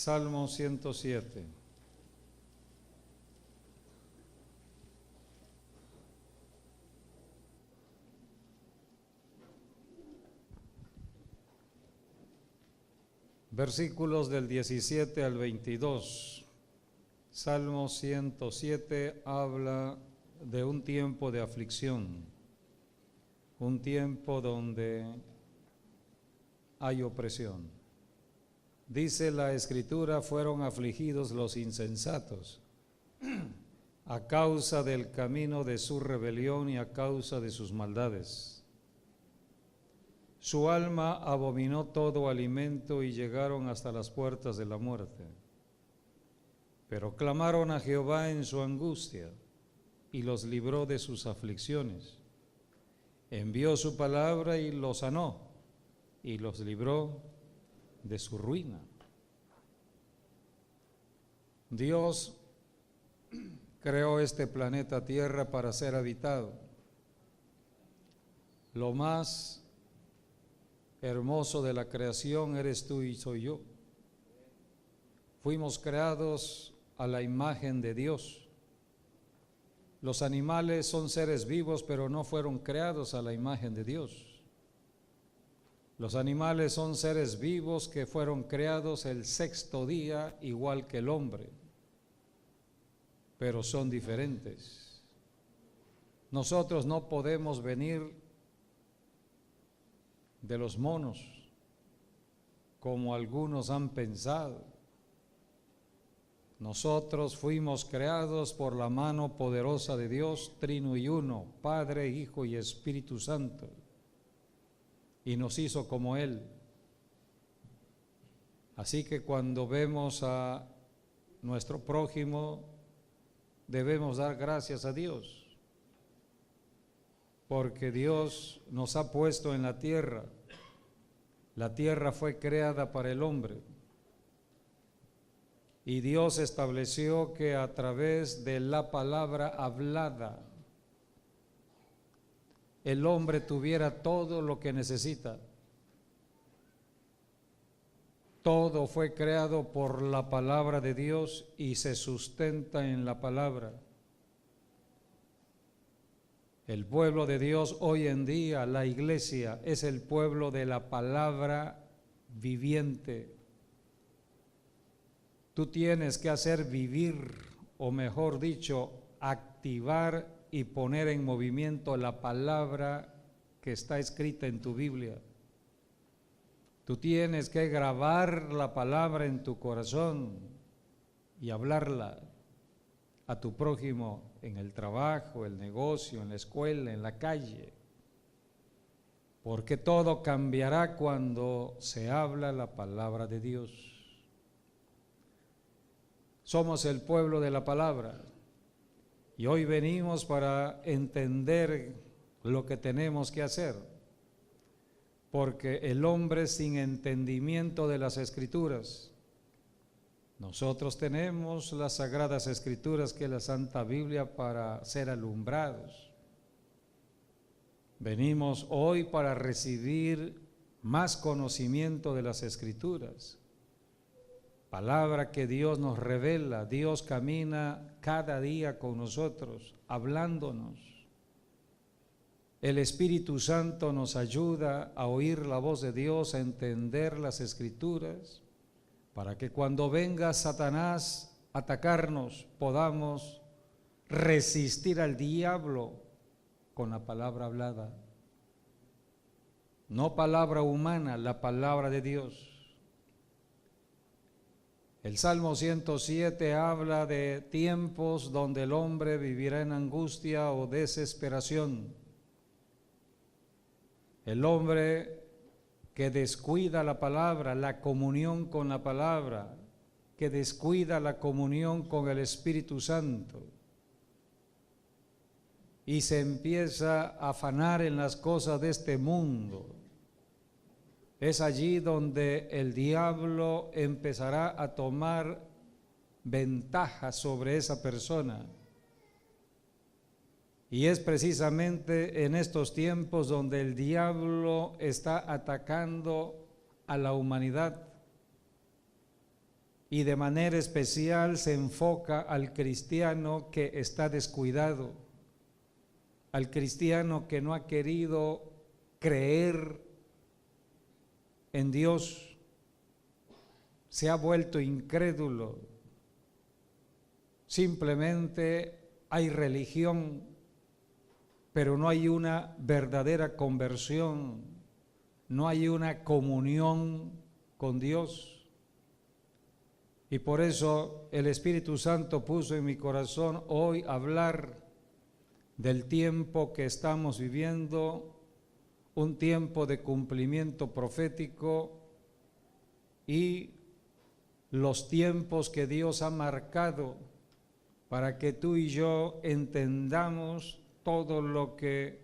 Salmo 107. Versículos del 17 al 22. Salmo 107 habla de un tiempo de aflicción, un tiempo donde hay opresión. Dice la Escritura: fueron afligidos los insensatos a causa del camino de su rebelión y a causa de sus maldades. Su alma abominó todo alimento y llegaron hasta las puertas de la muerte. Pero clamaron a Jehová en su angustia y los libró de sus aflicciones. Envió su palabra y los sanó y los libró de su ruina. Dios creó este planeta Tierra para ser habitado. Lo más hermoso de la creación eres tú y soy yo. Fuimos creados a la imagen de Dios. Los animales son seres vivos, pero no fueron creados a la imagen de Dios. Los animales son seres vivos que fueron creados el sexto día, igual que el hombre, pero son diferentes. Nosotros no podemos venir de los monos, como algunos han pensado. Nosotros fuimos creados por la mano poderosa de Dios, Trino y Uno, Padre, Hijo y Espíritu Santo, y nos hizo como Él. Así que cuando vemos a nuestro prójimo, debemos dar gracias a Dios, porque Dios nos ha puesto en la tierra. La tierra fue creada para el hombre, y Dios estableció que a través de la palabra hablada, el hombre tuviera todo lo que necesita. Todo fue creado por la palabra de Dios y se sustenta en la palabra. El pueblo de Dios hoy en día, la iglesia, es el pueblo de la palabra viviente. Tú tienes que hacer vivir, o mejor dicho, activar y poner en movimiento la palabra que está escrita en tu Biblia. Tú tienes que grabar la palabra en tu corazón y hablarla a tu prójimo en el trabajo, el negocio, en la escuela, en la calle, porque todo cambiará cuando se habla la palabra de Dios. Somos el pueblo de la palabra y hoy venimos para entender lo que tenemos que hacer, porque el hombre sin entendimiento de las Escrituras, nosotros tenemos las Sagradas Escrituras, que es la Santa Biblia, para ser alumbrados. Venimos hoy para recibir más conocimiento de las Escrituras. Palabra que Dios nos revela. Dios camina cada día con nosotros, hablándonos. El Espíritu Santo nos ayuda a oír la voz de Dios, a entender las Escrituras, para que cuando venga Satanás a atacarnos podamos resistir al diablo con la palabra hablada. No palabra humana, la palabra de Dios. El Salmo 107 habla de tiempos donde el hombre vivirá en angustia o desesperación. El hombre que descuida la palabra, la comunión con la palabra, que descuida la comunión con el Espíritu Santo y se empieza a afanar en las cosas de este mundo, es allí donde el diablo empezará a tomar ventaja sobre esa persona. Y es precisamente en estos tiempos donde el diablo está atacando a la humanidad. y de manera especial se enfoca al cristiano que está descuidado, al cristiano que no ha querido creer en Dios, se ha vuelto incrédulo. Simplemente hay religión, pero no hay una verdadera conversión, no hay una comunión con Dios. Y por eso el Espíritu Santo puso en mi corazón hoy hablar del tiempo que estamos viviendo, un tiempo de cumplimiento profético y los tiempos que Dios ha marcado para que tú y yo entendamos todo lo que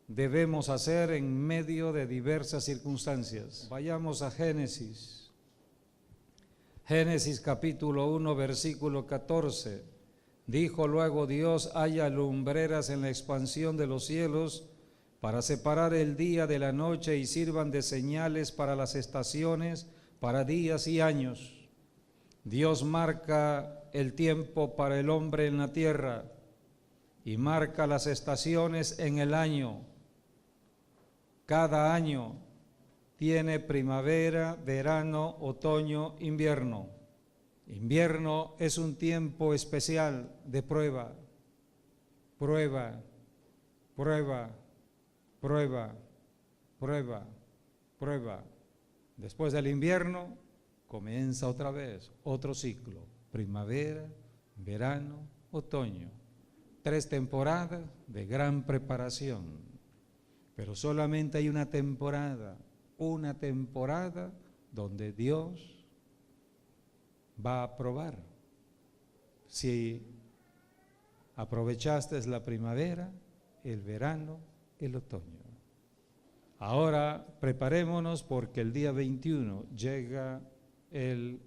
debemos hacer en medio de diversas circunstancias. Vayamos a Génesis. Génesis capítulo 1, versículo 14. Dijo luego Dios: haya lumbreras en la expansión de los cielos para separar el día de la noche y sirvan de señales para las estaciones, para días y años. Dios marca el tiempo para el hombre en la tierra y marca las estaciones en el año. Cada año tiene primavera, verano, otoño, invierno. Invierno es un tiempo especial de prueba, prueba, prueba, prueba, prueba, prueba. Después del invierno comienza otra vez otro ciclo, primavera, verano, otoño. 3 temporadas de gran preparación, pero solamente hay una temporada donde Dios va a probar si aprovechaste la primavera, el verano, el otoño. Ahora preparémonos porque el día 21 llega el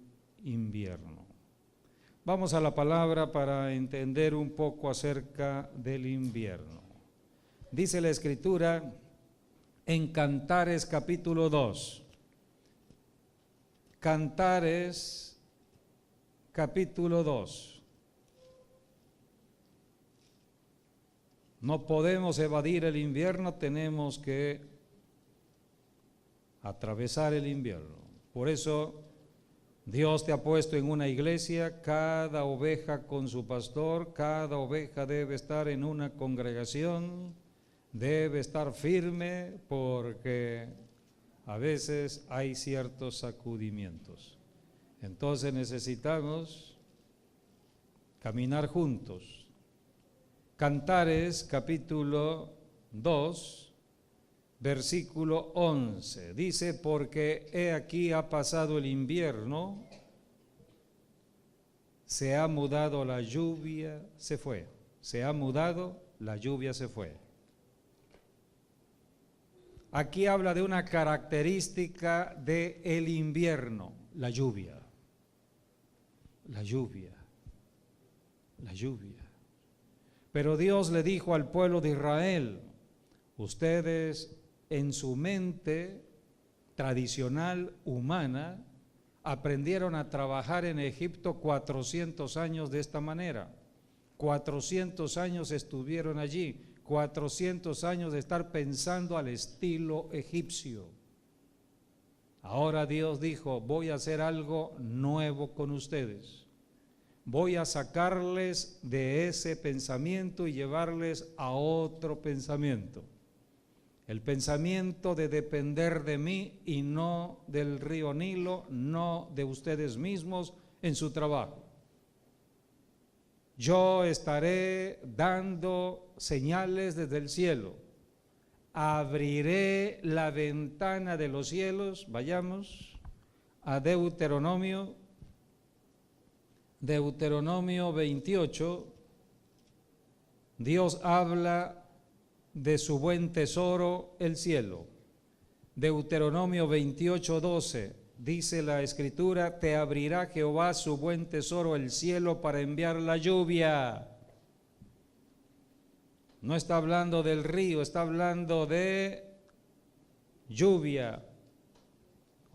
invierno. Vamos a la palabra para entender un poco acerca del invierno. Dice la Escritura en Cantares capítulo 2. Cantares capítulo 2. No podemos evadir el invierno, tenemos que atravesar el invierno. Por eso Dios te ha puesto en una iglesia, cada oveja con su pastor, cada oveja debe estar en una congregación, debe estar firme porque a veces hay ciertos sacudimientos. Entonces necesitamos caminar juntos. Cantares capítulo 2, versículo 11, dice: porque he aquí ha pasado el invierno, se ha mudado la lluvia, se fue. Se ha mudado, la lluvia se fue. Aquí habla de una característica del invierno, la lluvia. La lluvia, la lluvia. Pero Dios le dijo al pueblo de Israel: ustedes en su mente tradicional humana aprendieron a trabajar en Egipto 400 años de esta manera. 400 años estuvieron allí, 400 años de estar pensando al estilo egipcio. Ahora Dios dijo: voy a hacer algo nuevo con ustedes. Voy a sacarles de ese pensamiento y llevarles a otro pensamiento. El pensamiento de depender de mí y no del río Nilo, no de ustedes mismos en su trabajo. Yo estaré dando señales desde el cielo. Abriré la ventana de los cielos. Vayamos a Deuteronomio 28. Dios habla de su buen tesoro, el cielo. Deuteronomio 28:12, dice la Escritura: te abrirá Jehová su buen tesoro, el cielo, para enviar la lluvia. No está hablando del río, está hablando de lluvia.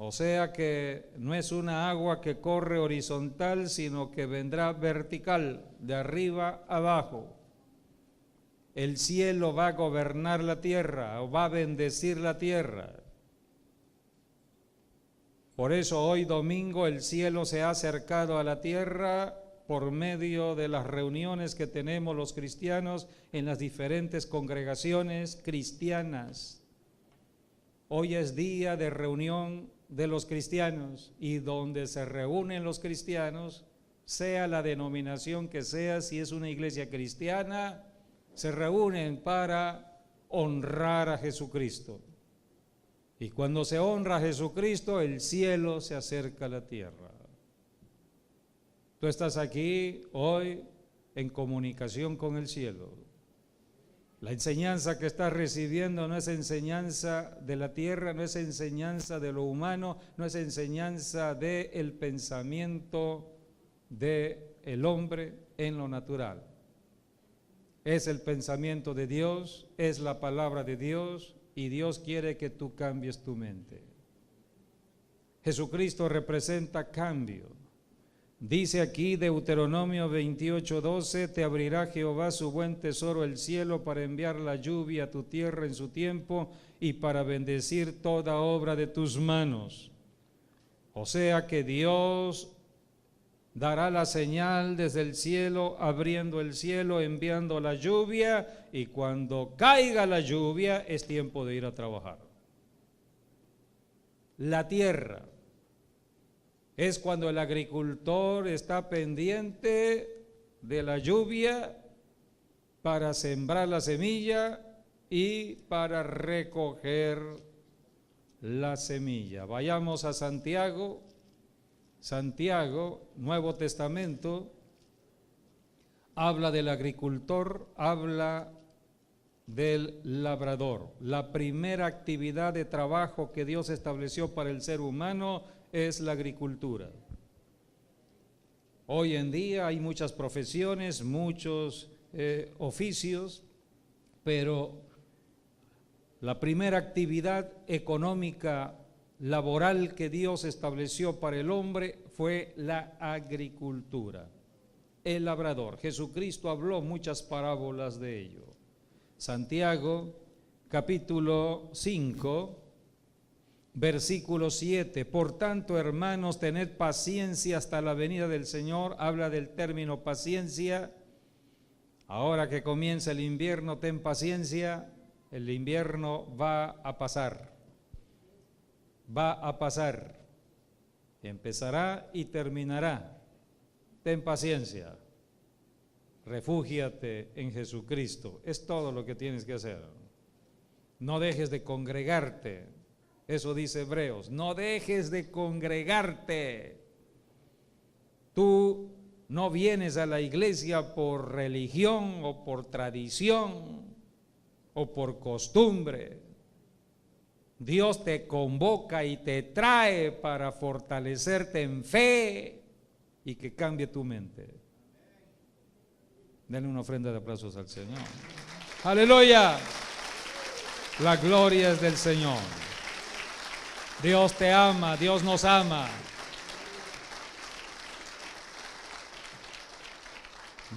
O sea que no es una agua que corre horizontal, sino que vendrá vertical, de arriba abajo. El cielo va a gobernar la tierra, o va a bendecir la tierra. Por eso hoy domingo el cielo se ha acercado a la tierra por medio de las reuniones que tenemos los cristianos en las diferentes congregaciones cristianas. Hoy es día de reunión de los cristianos, y donde se reúnen los cristianos, sea la denominación que sea, si es una iglesia cristiana, se reúnen para honrar a Jesucristo. Y cuando se honra a Jesucristo, el cielo se acerca a la tierra. Tú estás aquí hoy en comunicación con el cielo. La enseñanza que estás recibiendo no es enseñanza de la tierra, no es enseñanza de lo humano, no es enseñanza del pensamiento del hombre en lo natural. Es el pensamiento de Dios, es la palabra de Dios, y Dios quiere que tú cambies tu mente. Jesucristo representa cambio. Dice aquí Deuteronomio 28:12, te abrirá Jehová su buen tesoro el cielo para enviar la lluvia a tu tierra en su tiempo y para bendecir toda obra de tus manos. O sea que Dios dará la señal desde el cielo, abriendo el cielo, enviando la lluvia, y cuando caiga la lluvia es tiempo de ir a trabajar. La tierra es cuando el agricultor está pendiente de la lluvia para sembrar la semilla y para recoger la semilla. Vayamos a Santiago. Santiago, Nuevo Testamento, habla del agricultor, habla del labrador. La primera actividad de trabajo que Dios estableció para el ser humano es la agricultura. Hoy en día hay muchas profesiones, muchos oficios, pero la primera actividad económica laboral que Dios estableció para el hombre fue la agricultura, el labrador. Jesucristo habló muchas parábolas de ello. Santiago, capítulo 5, versículo 7, por tanto, hermanos, tened paciencia hasta la venida del Señor. Habla del término paciencia. Ahora que comienza el invierno, ten paciencia, el invierno va a pasar. Va a pasar, empezará y terminará. Ten paciencia, refúgiate en Jesucristo, es todo lo que tienes que hacer. No dejes de congregarte, eso dice Hebreos, no dejes de congregarte. Tú no vienes a la iglesia por religión o por tradición o por costumbre. Dios te convoca y te trae para fortalecerte en fe y que cambie tu mente. Denle una ofrenda de aplausos al Señor. ¡Aleluya! La gloria es del Señor. Dios te ama, Dios nos ama.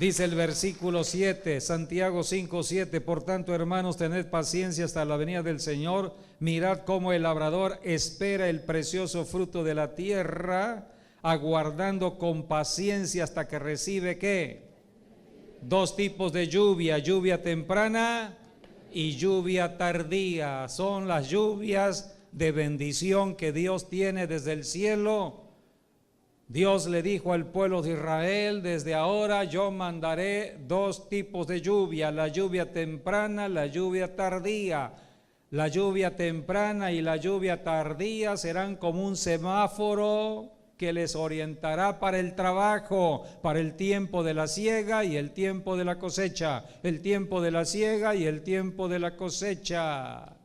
Dice el versículo 7, Santiago 5:7, por tanto, hermanos, tened paciencia hasta la venida del Señor. Mirad cómo el labrador espera el precioso fruto de la tierra, aguardando con paciencia hasta que recibe, ¿qué? Dos tipos de lluvia, lluvia temprana y lluvia tardía. Son las lluvias de bendición que Dios tiene desde el cielo. Dios le dijo al pueblo de Israel, desde ahora yo mandaré dos tipos de lluvia, la lluvia temprana, la lluvia tardía. La lluvia temprana y la lluvia tardía serán como un semáforo que les orientará para el trabajo, para el tiempo de la siega y el tiempo de la cosecha, el tiempo de la siega y el tiempo de la cosecha.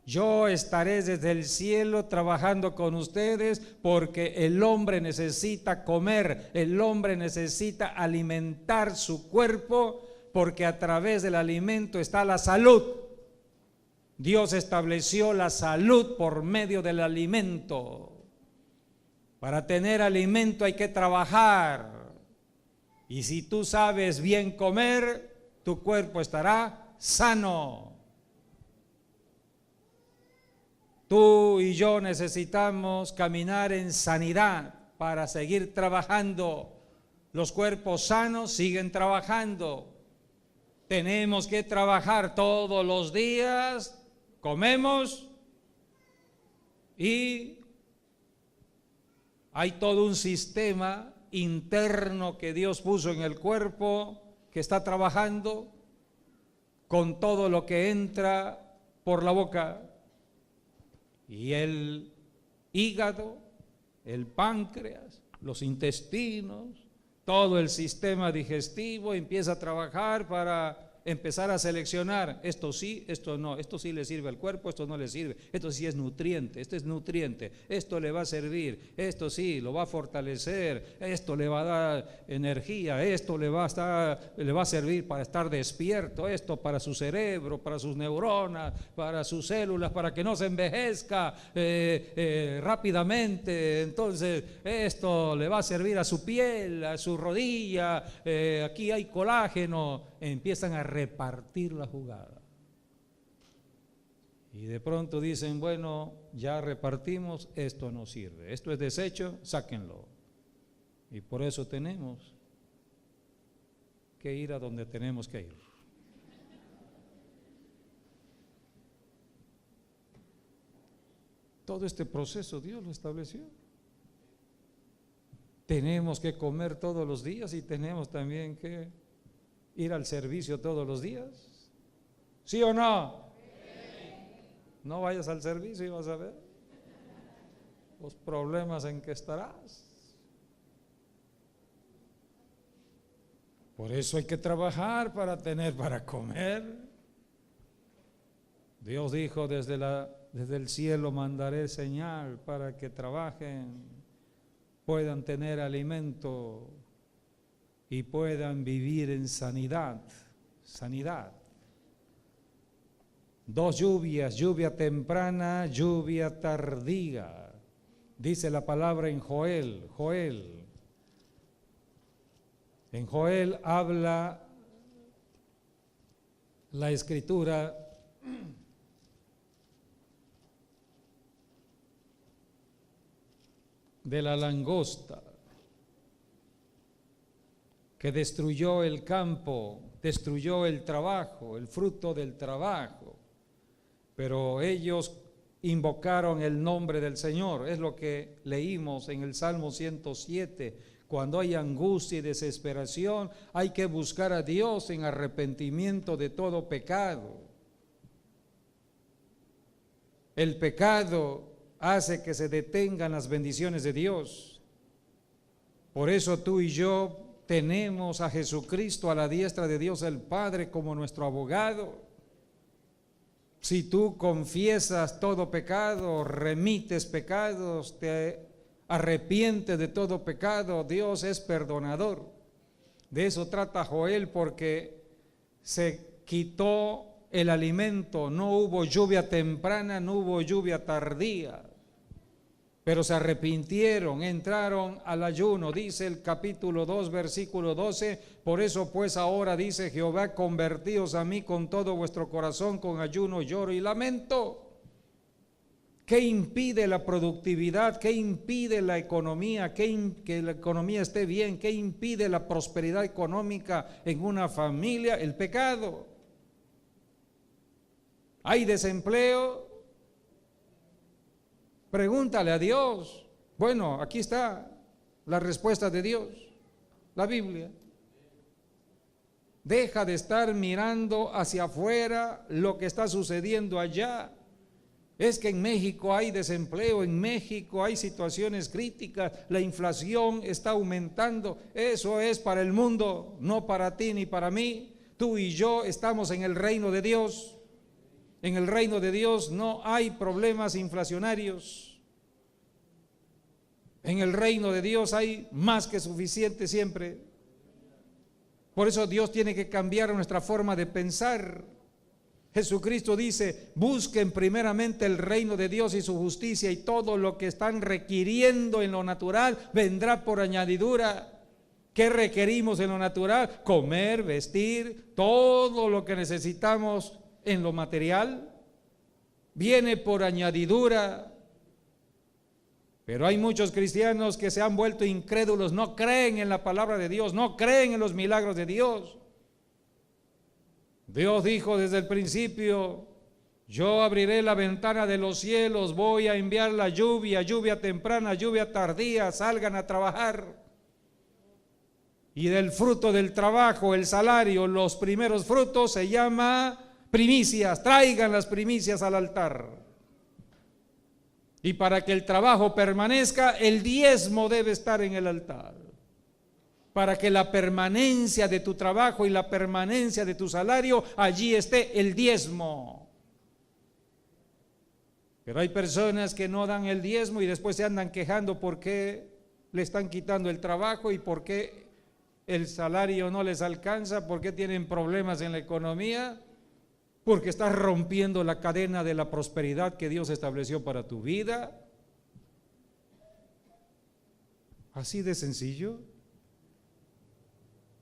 Yo estaré desde el cielo trabajando con ustedes porque el hombre necesita comer, el hombre necesita alimentar su cuerpo porque a través del alimento está la salud. Dios estableció la salud por medio del alimento. Para tener alimento hay que trabajar. Y si tú sabes bien comer, tu cuerpo estará sano. Tú y yo necesitamos caminar en sanidad para seguir trabajando. Los cuerpos sanos siguen trabajando. Tenemos que trabajar todos los días. Comemos y hay todo un sistema interno que Dios puso en el cuerpo que está trabajando con todo lo que entra por la boca. Y el hígado, el páncreas, los intestinos, todo el sistema digestivo empieza a trabajar para empezar a seleccionar, esto sí, esto no, esto sí le sirve al cuerpo, esto no le sirve, esto sí es nutriente, esto es nutriente, esto le va a servir, esto sí, lo va a fortalecer, esto le va a dar energía, esto le va a servir para estar despierto, esto para su cerebro, para sus neuronas, para sus células, para que no se envejezca rápidamente. Entonces esto le va a servir a su piel, a su rodilla, aquí hay colágeno. Empiezan a repartir la jugada. Y de pronto dicen, bueno, ya repartimos, esto no sirve, esto es desecho, sáquenlo. Y por eso tenemos que ir a donde tenemos que ir. Todo este proceso Dios lo estableció. Tenemos que comer todos los días y tenemos también que ir al servicio todos los días. ¿Sí o no? No vayas al servicio y vas a ver los problemas en que estarás. Por eso hay que trabajar para tener para comer. Dios dijo, desde el cielo mandaré señal para que trabajen, puedan tener alimento y puedan vivir en sanidad. Sanidad. Dos lluvias, lluvia temprana, lluvia tardía. Dice la palabra en Joel. En Joel habla la escritura de la langosta que destruyó el campo, destruyó el trabajo, el fruto del trabajo. Pero ellos invocaron el nombre del Señor. Es lo que leímos en el Salmo 107. Cuando hay angustia y desesperación, hay que buscar a Dios en arrepentimiento de todo pecado. El pecado hace que se detengan las bendiciones de Dios. Por eso tú y yo tenemos a Jesucristo a la diestra de Dios el Padre como nuestro abogado. Si tú confiesas todo pecado, remites pecados, te arrepientes de todo pecado, Dios es perdonador. De eso trata Joel, porque se quitó el alimento, no hubo lluvia temprana, no hubo lluvia tardía. Pero se arrepintieron, entraron al ayuno, dice el capítulo 2, versículo 12, por eso pues ahora dice Jehová, convertíos a mí con todo vuestro corazón, con ayuno, lloro y lamento. ¿Qué impide la productividad? ¿Qué impide la economía? Que la economía esté bien? ¿Qué impide la prosperidad económica en una familia? El pecado. ¿Hay desempleo? Pregúntale a Dios. Bueno, aquí está la respuesta de Dios, la Biblia. Deja de estar mirando hacia afuera lo que está sucediendo allá. Es que en México hay desempleo, en México hay situaciones críticas, la inflación está aumentando. Eso es para el mundo, no para ti ni para mí. Tú y yo estamos en el reino de Dios. En el reino de Dios no hay problemas inflacionarios. En el reino de Dios hay más que suficiente siempre. Por eso Dios tiene que cambiar nuestra forma de pensar. Jesucristo dice, busquen primeramente el reino de Dios y su justicia, y todo lo que están requiriendo en lo natural vendrá por añadidura. ¿Qué requerimos en lo natural? Comer, vestir, todo lo que necesitamos en lo material viene por añadidura. Pero hay muchos cristianos que se han vuelto incrédulos, no creen en la palabra de Dios, no creen en los milagros de Dios. Dios dijo desde el principio, yo abriré la ventana de los cielos, voy a enviar la lluvia, lluvia temprana, lluvia tardía, salgan a trabajar. Y del fruto del trabajo, el salario, los primeros frutos se llama primicias, traigan las primicias al altar. Y para que el trabajo permanezca, el diezmo debe estar en el altar. Para que la permanencia de tu trabajo y la permanencia de tu salario, allí esté el diezmo. Pero hay personas que no dan el diezmo y después se andan quejando porque le están quitando el trabajo y porque el salario no les alcanza, porque tienen problemas en la economía, porque estás rompiendo la cadena de la prosperidad que Dios estableció para tu vida. Así de sencillo.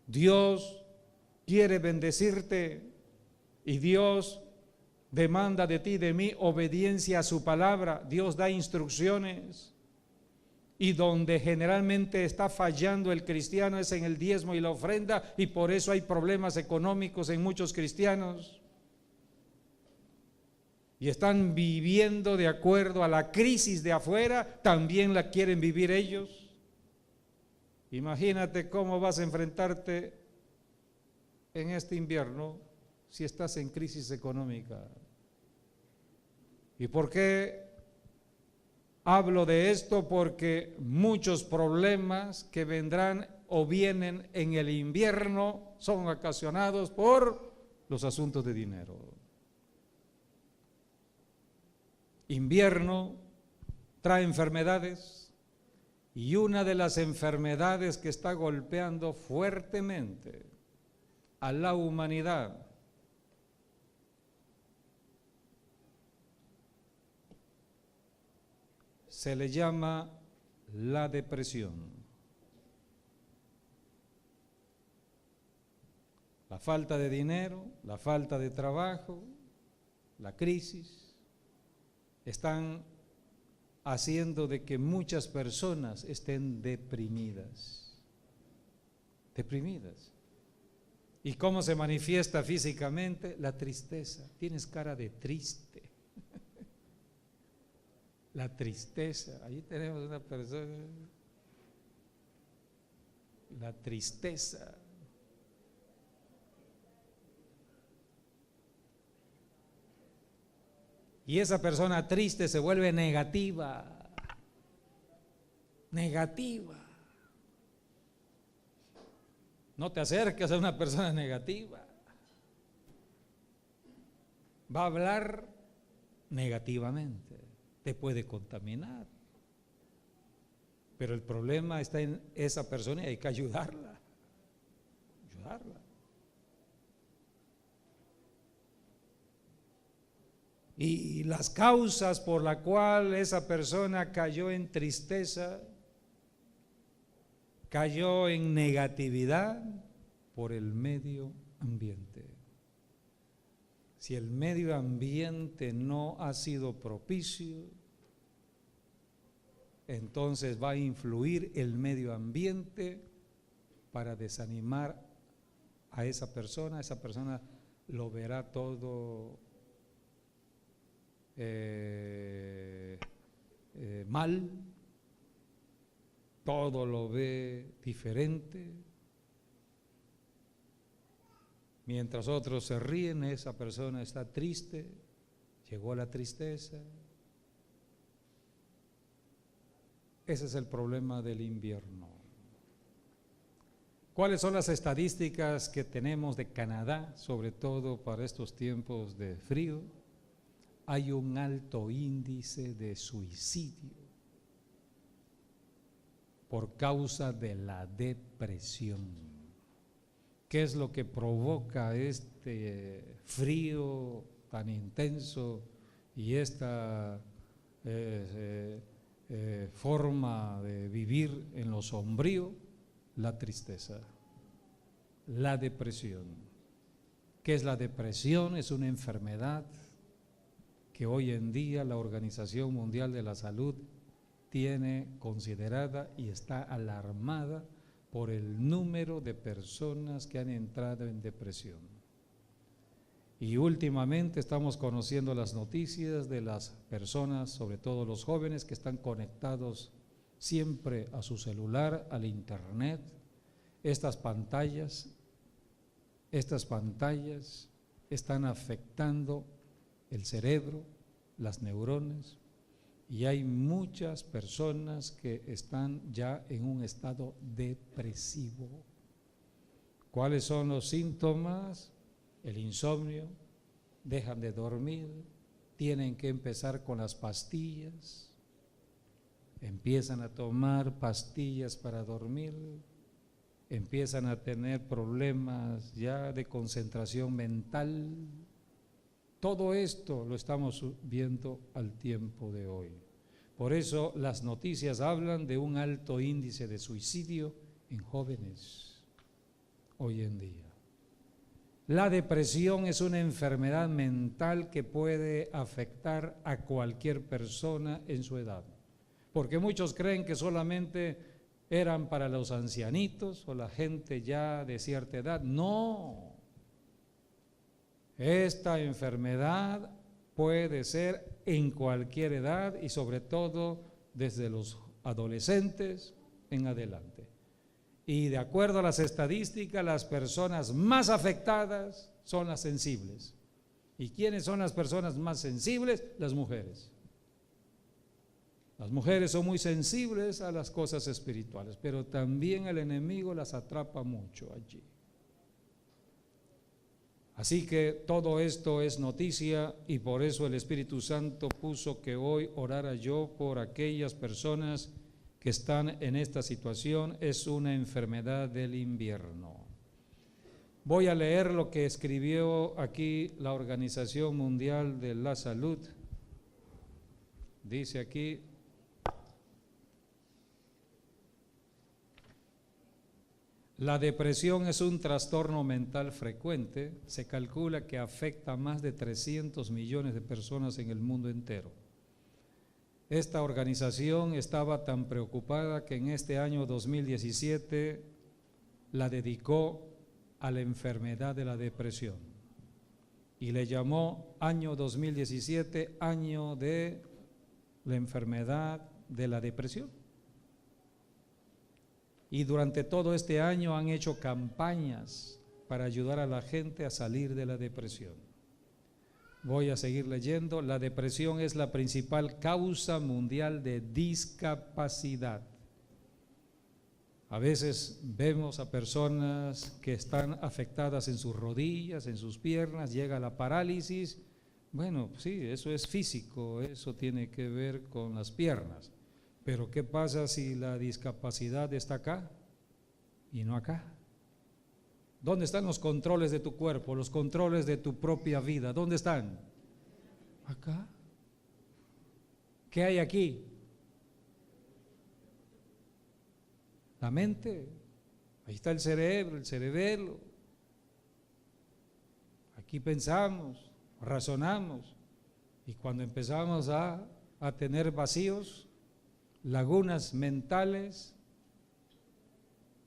Dios quiere bendecirte y Dios demanda de ti, de mí, obediencia a su palabra. Dios da instrucciones, y donde generalmente está fallando el cristiano es en el diezmo y la ofrenda, y por eso hay problemas económicos en muchos cristianos. Y están viviendo de acuerdo a la crisis de afuera, también la quieren vivir ellos. Imagínate cómo vas a enfrentarte en este invierno si estás en crisis económica. ¿Y por qué hablo de esto? Porque muchos problemas que vendrán o vienen en el invierno son ocasionados por los asuntos de dinero. Invierno trae enfermedades. Y una de las enfermedades que está golpeando fuertemente a la humanidad se le llama la depresión. La falta de dinero, la falta de trabajo, la crisis, están haciendo de que muchas personas estén deprimidas. Deprimidas. ¿Y cómo se manifiesta físicamente? La tristeza. Tienes cara de triste. La tristeza. Ahí tenemos una persona. La tristeza. Y esa persona triste se vuelve negativa. Negativa. No te acerques a una persona negativa. Va a hablar negativamente. Te puede contaminar. Pero el problema está en esa persona y hay que ayudarla. Ayudarla. Y las causas por las cuales esa persona cayó en tristeza, cayó en negatividad, por el medio ambiente. Si el medio ambiente no ha sido propicio, entonces va a influir el medio ambiente para desanimar a esa persona lo verá todo mal, todo lo ve diferente. Mientras otros se ríen, esa persona está triste, llegó la tristeza. Ese es el problema del invierno. ¿Cuáles son las estadísticas que tenemos de Canadá, sobre todo para estos tiempos de frío? Hay un alto índice de suicidio por causa de la depresión. ¿Qué es lo que provoca este frío tan intenso y esta forma de vivir en lo sombrío, la tristeza, la depresión. ¿Qué es la depresión? Es una enfermedad que hoy en día la Organización Mundial de la Salud tiene considerada y está alarmada por el número de personas que han entrado en depresión. Y últimamente estamos conociendo las noticias de las personas, sobre todo los jóvenes, que están conectados siempre a su celular, al internet. Estas pantallas están afectando el cerebro, las neuronas, y hay muchas personas que están ya en un estado depresivo. ¿Cuáles son los síntomas? El insomnio, dejan de dormir, tienen que empezar con las pastillas, empiezan a tomar pastillas para dormir, empiezan a tener problemas ya de concentración mental. Todo esto lo estamos viendo al tiempo de hoy. Por eso las noticias hablan de un alto índice de suicidio en jóvenes hoy en día. La depresión es una enfermedad mental que puede afectar a cualquier persona en su edad, porque muchos creen que solamente eran para los ancianitos o la gente ya de cierta edad. No. Esta enfermedad puede ser en cualquier edad y sobre todo desde los adolescentes en adelante. Y de acuerdo a las estadísticas, las personas más afectadas son las sensibles. ¿Y quiénes son las personas más sensibles? Las mujeres. Las mujeres son muy sensibles a las cosas espirituales, pero también el enemigo las atrapa mucho allí. Así que todo esto es noticia y por eso el Espíritu Santo puso que hoy orara yo por aquellas personas que están en esta situación. Es una enfermedad del invierno. Voy a leer lo que escribió aquí la Organización Mundial de la Salud. Dice aquí: la depresión es un trastorno mental frecuente. Se calcula que afecta a más de 300 millones de personas en el mundo entero. Esta organización estaba tan preocupada que en este año 2017 la dedicó a la enfermedad de la depresión y le llamó año 2017 año de la enfermedad de la depresión. Y durante todo este año han hecho campañas para ayudar a la gente a salir de la depresión. Voy a seguir leyendo. La depresión es la principal causa mundial de discapacidad. A veces vemos a personas que están afectadas en sus rodillas, en sus piernas, llega la parálisis. Bueno, sí, eso es físico, eso tiene que ver con las piernas. Pero ¿qué pasa si la discapacidad está acá y no acá? ¿Dónde están los controles de tu cuerpo, los controles de tu propia vida? ¿Dónde están? Acá. ¿Qué hay aquí? La mente. Ahí está el cerebro, el cerebelo. Aquí pensamos, razonamos. Y cuando empezamos a tener vacíos, lagunas mentales,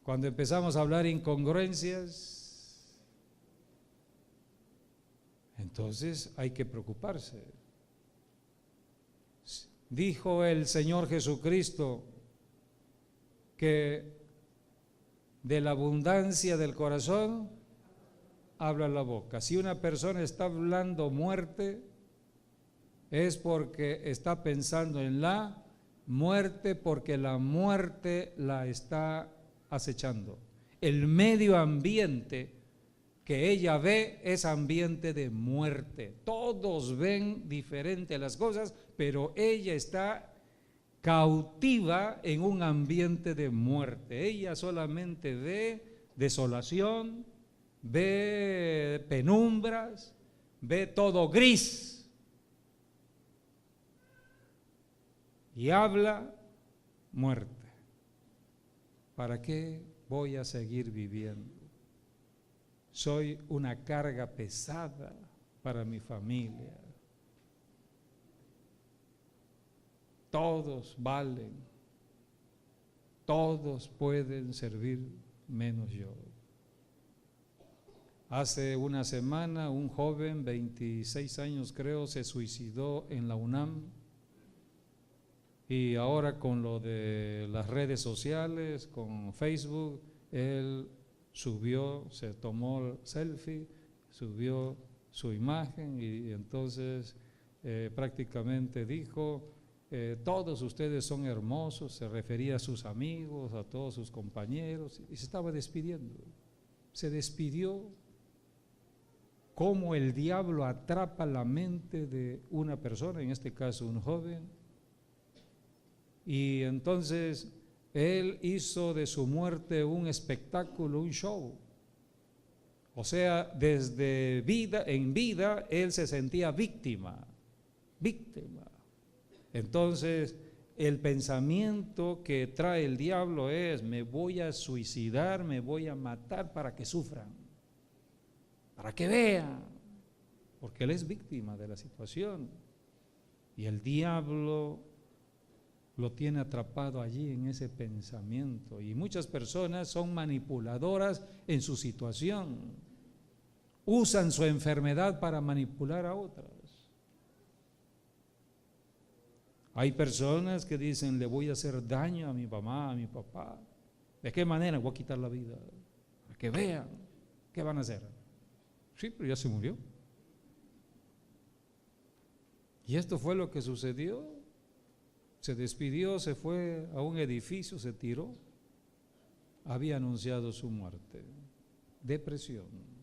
cuando empezamos a hablar incongruencias, entonces hay que preocuparse. Dijo el Señor Jesucristo que de la abundancia del corazón habla la boca. Si una persona está hablando muerte, es porque está pensando en la muerte, porque la muerte la está acechando. El medio ambiente que ella ve es ambiente de muerte. Todos ven diferente las cosas, pero ella está cautiva en un ambiente de muerte. Ella solamente ve desolación, ve penumbras, ve todo gris y habla muerte. ¿Para qué voy a seguir viviendo? Soy una carga pesada para mi familia. Todos valen, todos pueden servir menos yo. Hace una semana un joven, 26 años creo, se suicidó en la UNAM, y ahora con lo de las redes sociales, con Facebook, él subió, se tomó el selfie, subió su imagen y entonces prácticamente dijo, todos ustedes son hermosos, se refería a sus amigos, a todos sus compañeros, y se estaba despidiendo. Se despidió. Cómo el diablo atrapa la mente de una persona, en este caso un joven, y entonces él hizo de su muerte un espectáculo, un show. O sea, desde en vida él se sentía víctima. Entonces, el pensamiento que trae el diablo es: me voy a suicidar, me voy a matar para que sufran, para que vean, porque él es víctima de la situación. Y el diablo lo tiene atrapado allí en ese pensamiento. Y muchas personas son manipuladoras en su situación. Usan su enfermedad para manipular a otras. Hay personas que dicen: le voy a hacer daño a mi mamá, a mi papá. ¿De qué manera? Voy a quitar la vida. Para que vean. ¿Qué van a hacer? Sí, pero ya se murió. Y esto fue lo que sucedió. Se despidió, se fue a un edificio, se tiró. Había anunciado su muerte. Depresión.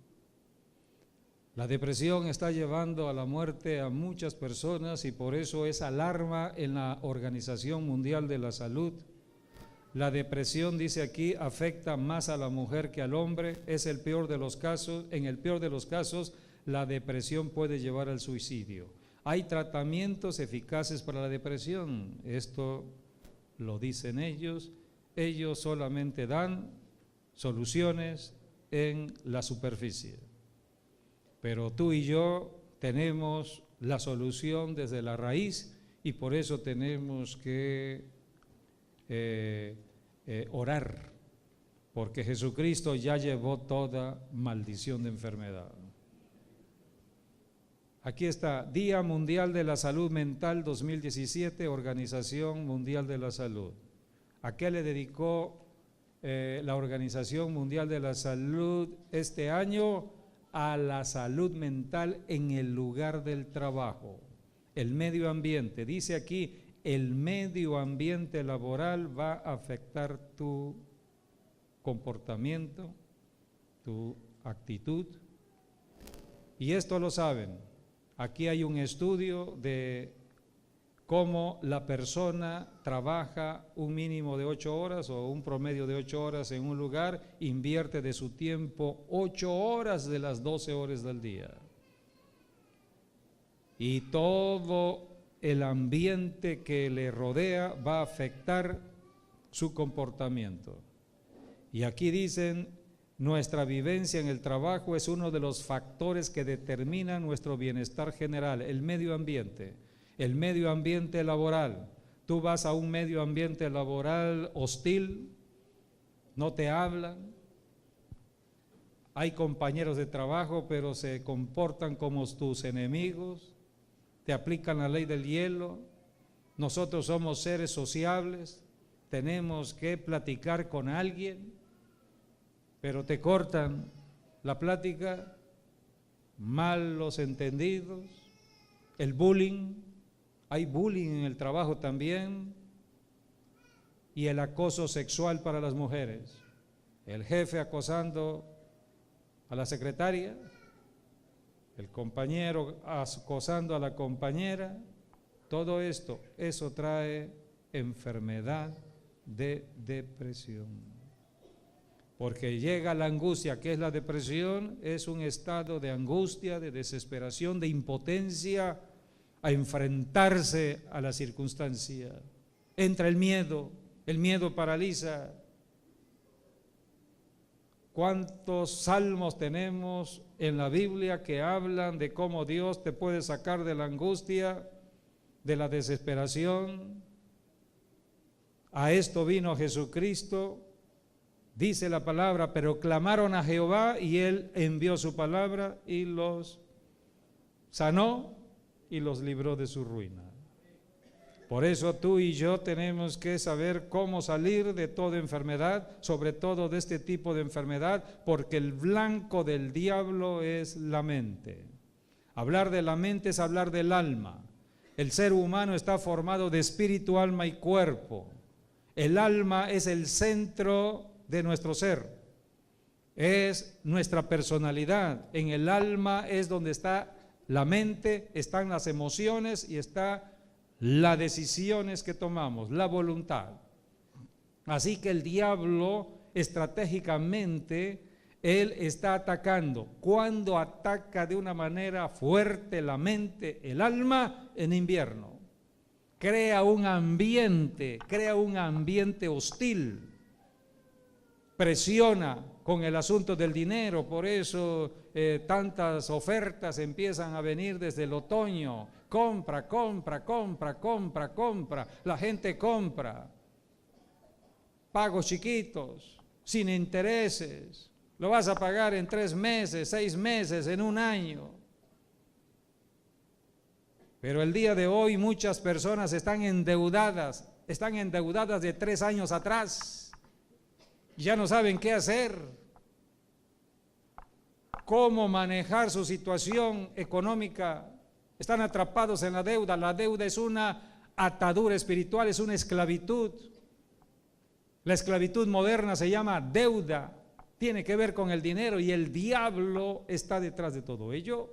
La depresión está llevando a la muerte a muchas personas y por eso es alarma en la Organización Mundial de la Salud. La depresión, dice aquí, afecta más a la mujer que al hombre. Es el peor de los casos. En el peor de los casos, la depresión puede llevar al suicidio. Hay tratamientos eficaces para la depresión. Esto lo dicen ellos. Ellos solamente dan soluciones en la superficie. Pero tú y yo tenemos la solución desde la raíz y por eso tenemos que orar, porque Jesucristo ya llevó toda maldición de enfermedad. Aquí está, Día Mundial de la Salud Mental 2017, Organización Mundial de la Salud. ¿A qué le dedicó la Organización Mundial de la Salud este año? A la salud mental en el lugar del trabajo, el medio ambiente. Dice aquí, el medio ambiente laboral va a afectar tu comportamiento, tu actitud. Y esto lo saben. Aquí hay un estudio de cómo la persona trabaja un mínimo de 8 horas o un promedio de 8 horas en un lugar, invierte de su tiempo 8 horas de las 12 horas del día. Y todo el ambiente que le rodea va a afectar su comportamiento. Y aquí dicen, nuestra vivencia en el trabajo es uno de los factores que determinan nuestro bienestar general, el medio ambiente. El medio ambiente laboral. Tú vas a un medio ambiente laboral hostil, no te hablan, hay compañeros de trabajo pero se comportan como tus enemigos, te aplican la ley del hielo. Nosotros somos seres sociables, tenemos que platicar con alguien, pero te cortan la plática, malos entendidos, el bullying. Hay bullying en el trabajo también y el acoso sexual para las mujeres. El jefe acosando a la secretaria, el compañero acosando a la compañera. Todo esto, eso trae enfermedad de depresión. porque llega la angustia, que es la depresión, es un estado de angustia, de desesperación, de impotencia a enfrentarse a la circunstancia. Entra el miedo paraliza. ¿Cuántos salmos tenemos en la Biblia que hablan de cómo Dios te puede sacar de la angustia, de la desesperación? A esto vino Jesucristo. Dice la palabra, pero clamaron a Jehová y Él envió su palabra y los sanó y los libró de su ruina. Por eso tú y yo tenemos que saber cómo salir de toda enfermedad, sobre todo de este tipo de enfermedad, porque el blanco del diablo es la mente. Hablar de la mente es hablar del alma. El ser humano está formado de espíritu, alma y cuerpo. El alma es el centro de nuestro ser, es nuestra personalidad. En el alma es donde está la mente, están las emociones y está las decisiones que tomamos, la voluntad. Así que el diablo estratégicamente, él está atacando. Cuando ataca de una manera fuerte la mente, el alma, en invierno. Crea un ambiente hostil. Presiona con el asunto del dinero, por eso tantas ofertas empiezan a venir desde el otoño. Compra, la gente compra, pagos chiquitos, sin intereses, lo vas a pagar en 3 meses, 6 meses, en 1 año. Pero el día de hoy muchas personas están endeudadas de 3 años atrás, ya no saben qué hacer, cómo manejar su situación económica. Están atrapados en la deuda. La deuda es una atadura espiritual, es una esclavitud. La esclavitud moderna se llama deuda, tiene que ver con el dinero y el diablo está detrás de todo ello.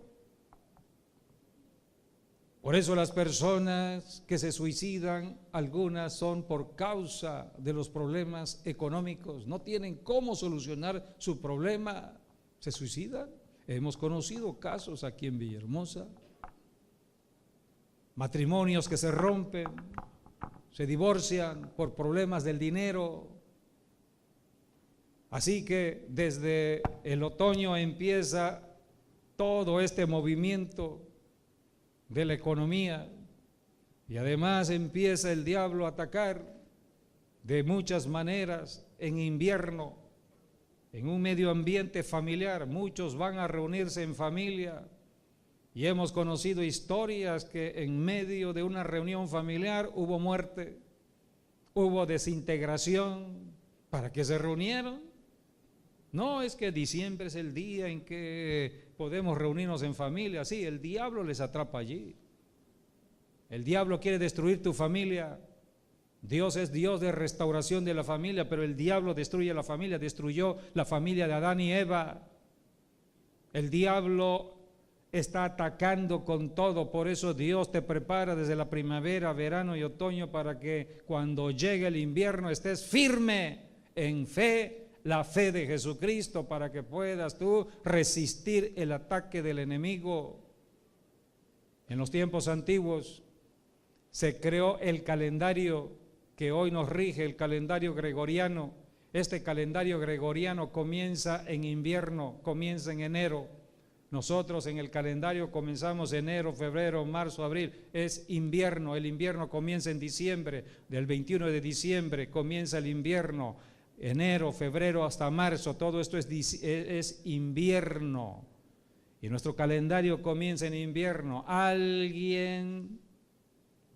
Por eso las personas que se suicidan, algunas son por causa de los problemas económicos, no tienen cómo solucionar su problema, se suicidan. Hemos conocido casos aquí en Villahermosa. Matrimonios que se rompen, se divorcian por problemas del dinero. Así que desde el otoño empieza todo este movimiento de la economía y además empieza el diablo a atacar de muchas maneras en invierno, en un medio ambiente familiar. Muchos van a reunirse en familia. Y hemos conocido historias que en medio de una reunión familiar hubo muerte, hubo desintegración. ¿Para qué se reunieron? No, es que diciembre es el día en que podemos reunirnos en familia. Sí, el diablo les atrapa allí. El diablo quiere destruir tu familia. Dios es Dios de restauración de la familia, pero el diablo destruye la familia, destruyó la familia de Adán y Eva. El diablo está atacando con todo, por eso Dios te prepara desde la primavera, verano y otoño para que cuando llegue el invierno estés firme en fe, la fe de Jesucristo, para que puedas tú resistir el ataque del enemigo. En los tiempos antiguos se creó el calendario que hoy nos rige, el calendario gregoriano. Este calendario gregoriano comienza en invierno, comienza en enero. Nosotros en el calendario comenzamos enero, febrero, marzo, abril, es invierno. El invierno comienza en diciembre, del 21 de diciembre comienza el invierno, enero, febrero hasta marzo, todo esto es invierno. Y nuestro calendario comienza en invierno. Alguien,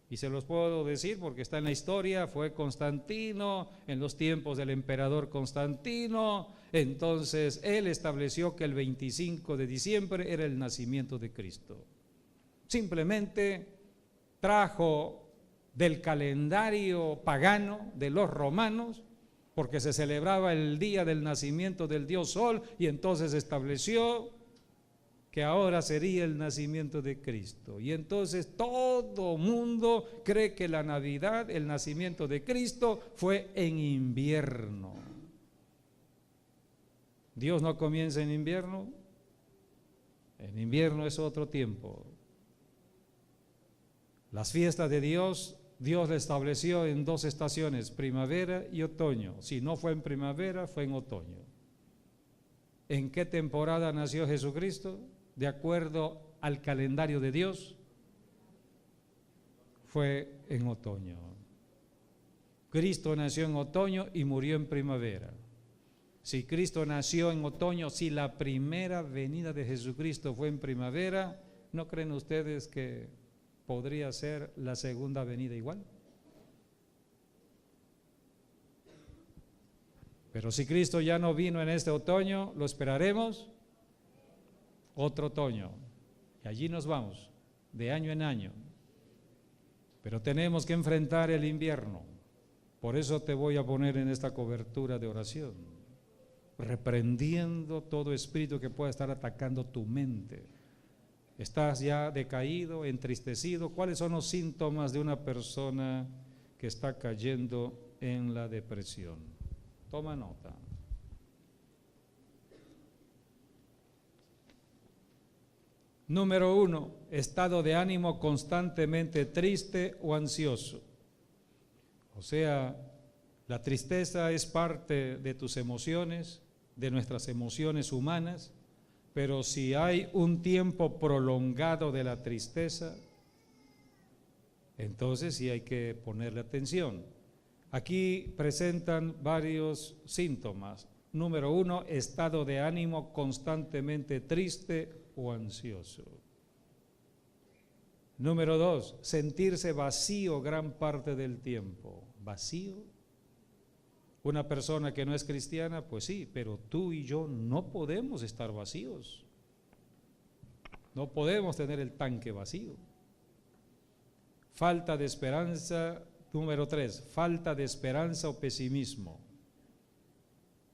y se los puedo decir porque está en la historia, fue Constantino, en los tiempos del emperador Constantino. Entonces él estableció que el 25 de diciembre era el nacimiento de Cristo. Simplemente trajo del calendario pagano de los romanos, porque se celebraba el día del nacimiento del dios Sol, y entonces estableció que ahora sería el nacimiento de Cristo. Y entonces todo mundo cree que la Navidad, el nacimiento de Cristo, fue en invierno. Dios no comienza en invierno es otro tiempo. Las fiestas de Dios le estableció en 2 estaciones, primavera y otoño. Si no fue en primavera, fue en otoño. ¿En qué temporada nació Jesucristo? De acuerdo al calendario de Dios, fue en otoño. Cristo nació en otoño y murió en primavera. Si Cristo nació en otoño, si la primera venida de Jesucristo fue en primavera, ¿no creen ustedes que podría ser la segunda venida igual? Pero si Cristo ya no vino en este otoño, lo esperaremos otro otoño. Y allí nos vamos, de año en año. Pero tenemos que enfrentar el invierno. Por eso te voy a poner en esta cobertura de oración, reprendiendo todo espíritu que pueda estar atacando tu mente. ¿Estás ya decaído, entristecido? ¿Cuáles son los síntomas de una persona que está cayendo en la depresión? Toma nota. Número 1, estado de ánimo constantemente triste o ansioso. O sea, la tristeza es parte de tus emociones, de nuestras emociones humanas, pero si hay un tiempo prolongado de la tristeza, entonces sí hay que ponerle atención. Aquí presentan varios síntomas. Número 1, estado de ánimo constantemente triste o ansioso. Número 2, sentirse vacío gran parte del tiempo. ¿Vacío? Una persona que no es cristiana, pues sí, pero tú y yo no podemos estar vacíos. No podemos tener el tanque vacío. Falta de esperanza. Número 3, falta de esperanza o pesimismo.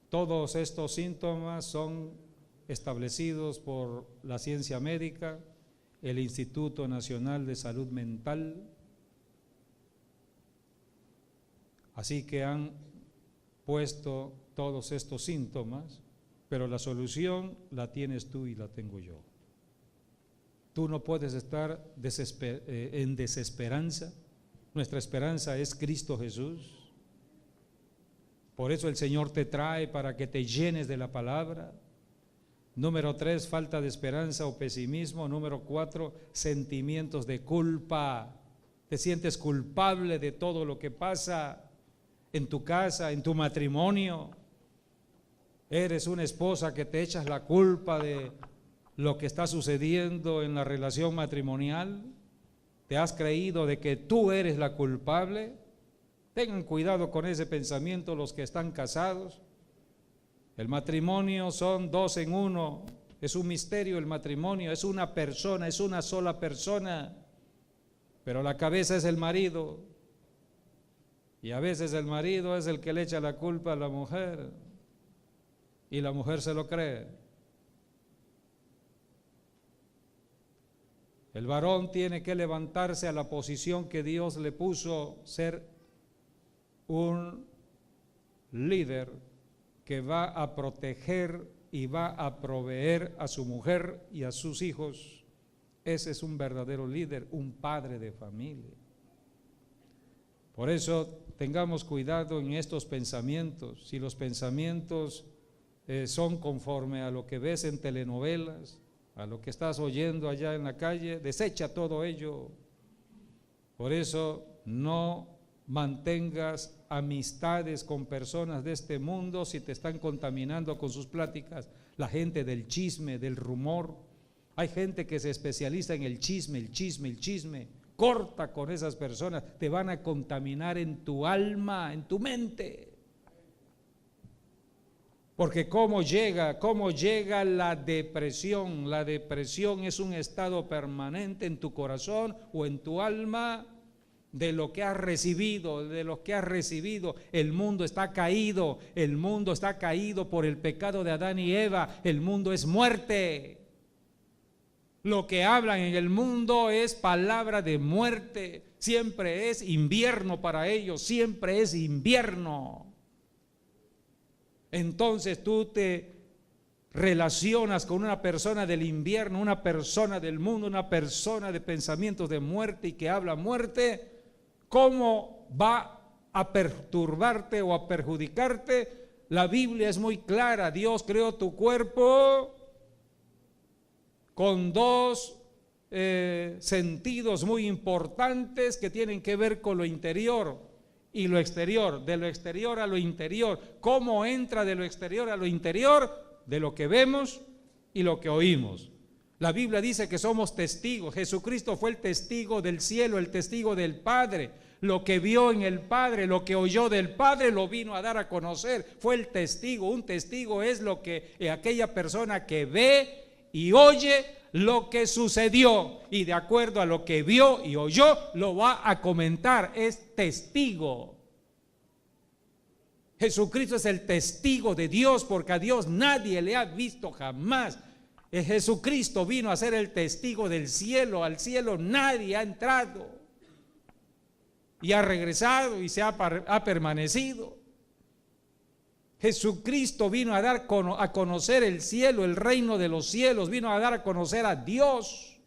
Todos estos síntomas son establecidos por la ciencia médica, el Instituto Nacional de Salud Mental. Así que han puesto todos estos síntomas, pero la solución la tienes tú y la tengo yo. Tú no puedes estar en desesperanza. Nuestra esperanza es Cristo Jesús. Por eso el Señor te trae para que te llenes de la palabra. Número 3, falta de esperanza o pesimismo. Número 4, sentimientos de culpa. Te sientes culpable de todo lo que pasa en tu casa, en tu matrimonio. Eres una esposa que te echas la culpa de lo que está sucediendo en la relación matrimonial. ¿Te has creído de que tú eres la culpable? Tengan cuidado con ese pensamiento los que están casados. El matrimonio son 2 en 1, es un misterio el matrimonio, es una persona, es una sola persona, pero la cabeza es el marido, y a veces el marido es el que le echa la culpa a la mujer, y la mujer se lo cree. El varón tiene que levantarse a la posición que Dios le puso, ser un líder que va a proteger y va a proveer a su mujer y a sus hijos. Ese es un verdadero líder, un padre de familia. Por eso tengamos cuidado en estos pensamientos. Si los pensamientos son conforme a lo que ves en telenovelas, a lo que estás oyendo allá en la calle, desecha todo ello. Por eso no mantengas amistades con personas de este mundo si te están contaminando con sus pláticas. La gente del chisme, del rumor. Hay gente que se especializa en el chisme, el chisme, el chisme. Corta con esas personas, te van a contaminar en tu alma, en tu mente. Porque ¿cómo llega la depresión? La depresión es un estado permanente en tu corazón o en tu alma de lo que has recibido, El mundo está caído, por el pecado de Adán y Eva, el mundo es muerte. Lo que hablan en el mundo es palabra de muerte, siempre es invierno para ellos, siempre es invierno. Entonces tú te relacionas con una persona del infierno, una persona del mundo, una persona de pensamientos de muerte y que habla muerte, ¿cómo va a perturbarte o a perjudicarte? La Biblia es muy clara. Dios creó tu cuerpo con dos sentidos muy importantes que tienen que ver con lo interior y lo exterior, de lo exterior a lo interior. ¿Cómo entra de lo exterior a lo interior? De lo que vemos y lo que oímos. La Biblia dice que somos testigos. Jesucristo fue el testigo del cielo, el testigo del Padre. Lo que vio en el Padre, lo que oyó del Padre, lo vino a dar a conocer. Fue el testigo. Un testigo es lo que aquella persona que ve y oye lo que sucedió, y de acuerdo a lo que vio y oyó, lo va a comentar. Es testigo. Jesucristo es el testigo de Dios, porque a Dios nadie le ha visto jamás. Jesucristo vino a ser el testigo del cielo. Al cielo nadie ha entrado y ha regresado y se ha permanecido. Jesucristo vino a dar a conocer el cielo, el reino de los cielos, vino a dar a conocer a Dios.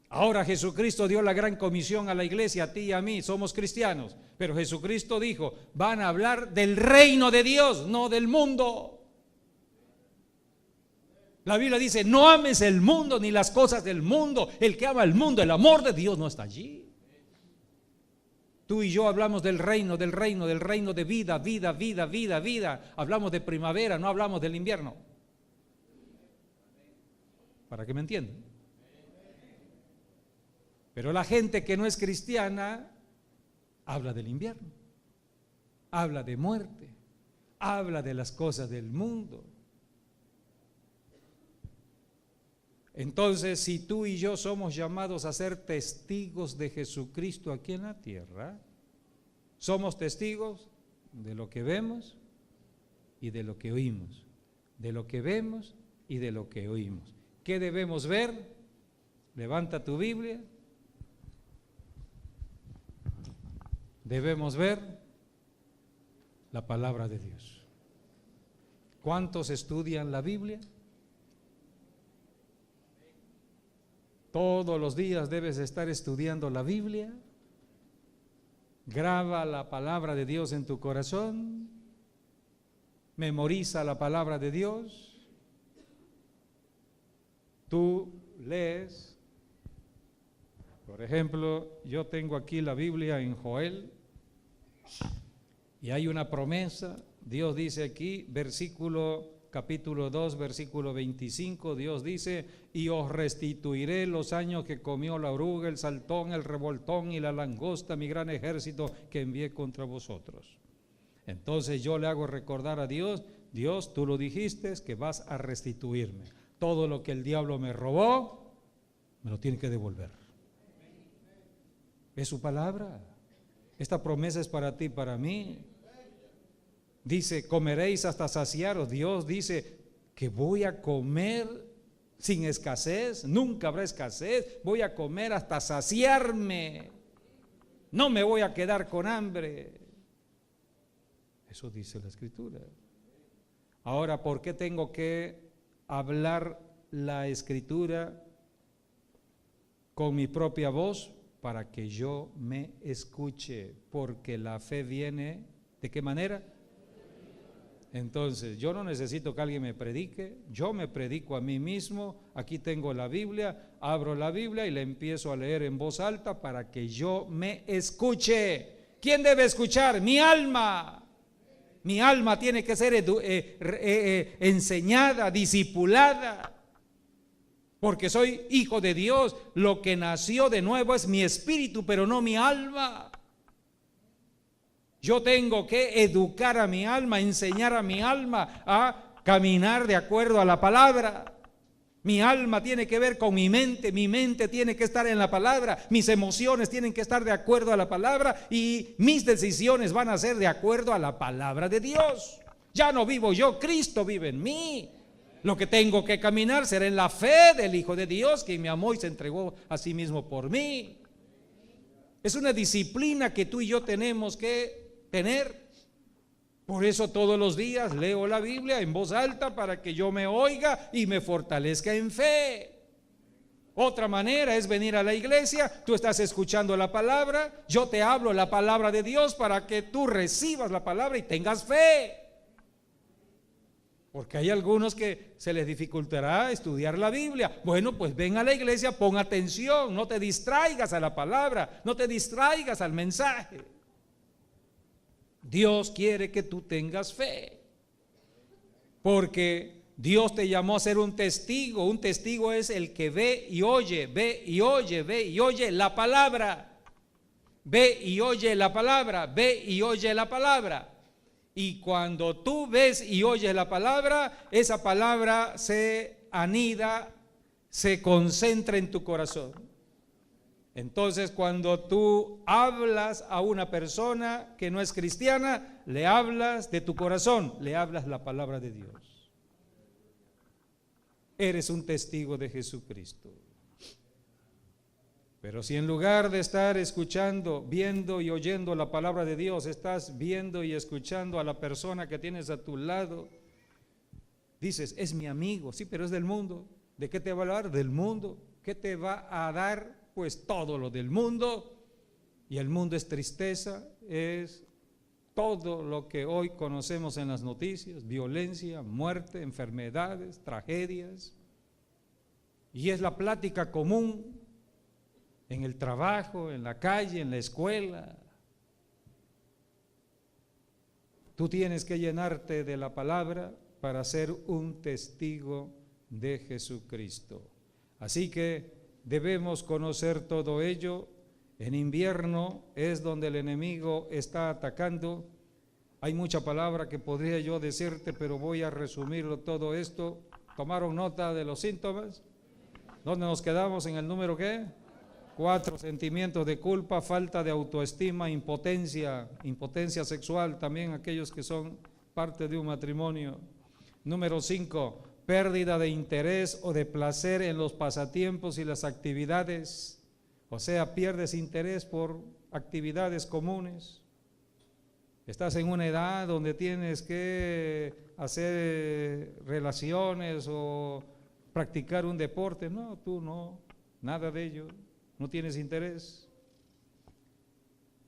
Ahora Jesucristo dio la gran comisión a la iglesia, a ti y a mí, somos cristianos, pero Jesucristo dijo, van a hablar del reino de Dios, no del mundo. La Biblia dice, no ames el mundo ni las cosas del mundo. El que ama el mundo, el amor de Dios no está allí. Tú y yo hablamos del reino de vida, vida, vida, vida, vida. Hablamos de primavera, no hablamos del invierno. Para que me entiendan. Pero la gente que no es cristiana habla del invierno, habla de muerte, habla de las cosas del mundo. Entonces, si tú y yo somos llamados a ser testigos de Jesucristo aquí en la tierra, somos testigos de lo que vemos y de lo que oímos, de lo que vemos y de lo que oímos. ¿Qué debemos ver? Levanta tu Biblia. Debemos ver la palabra de Dios. ¿Cuántos estudian la Biblia? Todos los días debes estar estudiando la Biblia. Graba la palabra de Dios en tu corazón. Memoriza la palabra de Dios. Tú lees. Por ejemplo, yo tengo aquí la Biblia en Joel y hay una promesa. Dios dice aquí, capítulo 2, versículo 25, Dios dice, y os restituiré los años que comió la oruga, el saltón, el revoltón y la langosta, mi gran ejército que envié contra vosotros. Entonces yo le hago recordar a Dios, Dios, tú lo dijiste, que vas a restituirme. Todo lo que el diablo me robó, me lo tiene que devolver. Es su palabra. Esta promesa es para ti y para mí. Dice, comeréis hasta saciaros. Dios dice que voy a comer sin escasez, nunca habrá escasez. Voy a comer hasta saciarme. No me voy a quedar con hambre. Eso dice la Escritura. Ahora, ¿por qué tengo que hablar la Escritura con mi propia voz? Para que yo me escuche, porque la fe viene, ¿de qué manera? Entonces, yo no necesito que alguien me predique, yo me predico a mí mismo. Aquí tengo la Biblia, abro la Biblia y la empiezo a leer en voz alta para que yo me escuche. ¿Quién debe escuchar? Mi alma. Mi alma tiene que ser enseñada, discipulada. Porque soy hijo de Dios, lo que nació de nuevo es mi espíritu, pero no mi alma. Yo tengo que educar a mi alma, enseñar a mi alma a caminar de acuerdo a la palabra. Mi alma tiene que ver con mi mente tiene que estar en la palabra, mis emociones tienen que estar de acuerdo a la palabra y mis decisiones van a ser de acuerdo a la palabra de Dios. Ya no vivo yo, Cristo vive en mí. Lo que tengo que caminar será en la fe del Hijo de Dios, que me amó y se entregó a sí mismo por mí. Es una disciplina que tú y yo tenemos que tener, Por eso todos los días leo la Biblia en voz alta para que yo me oiga y me fortalezca en fe. Otra manera es venir a la iglesia, tú estás escuchando la palabra, yo te hablo la palabra de Dios para que tú recibas la palabra y tengas fe. Porque hay algunos que se les dificultará estudiar la Biblia. Bueno, pues ven a la iglesia, pon atención, no te distraigas a la palabra, no te distraigas al mensaje. Dios quiere que tú tengas fe, porque Dios te llamó a ser un testigo. Un testigo es el que ve y oye, ve y oye, ve y oye la palabra. Ve y oye la palabra, ve y oye la palabra. Y cuando tú ves y oyes la palabra, esa palabra se anida, se concentra en tu corazón. Entonces, cuando tú hablas a una persona que no es cristiana, le hablas de tu corazón, le hablas la palabra de Dios. Eres un testigo de Jesucristo. Pero si en lugar de estar escuchando, viendo y oyendo la palabra de Dios, estás viendo y escuchando a la persona que tienes a tu lado, dices, es mi amigo, sí, pero es del mundo. ¿De qué te va a hablar? Del mundo. ¿Qué te va a dar? Pues todo lo del mundo. Y el mundo es tristeza, es todo lo que hoy conocemos en las noticias: violencia, muerte, enfermedades, tragedias. Y es la plática común en el trabajo, en la calle, en la escuela. Tú tienes que llenarte de la palabra para ser un testigo de Jesucristo. Así que debemos conocer todo ello. En invierno es donde el enemigo está atacando. Hay mucha palabra que podría yo decirte, pero voy a resumirlo todo esto. ¿Tomaron nota de los síntomas? ¿Dónde nos quedamos? ¿En el número qué? 4, sentimientos de culpa, falta de autoestima, impotencia sexual, también aquellos que son parte de un matrimonio. Número 5, pérdida de interés o de placer en los pasatiempos y las actividades. O sea, pierdes interés por actividades comunes. Estás en una edad donde tienes que hacer relaciones o practicar un deporte. No, tú no, nada de ello. No tienes interés.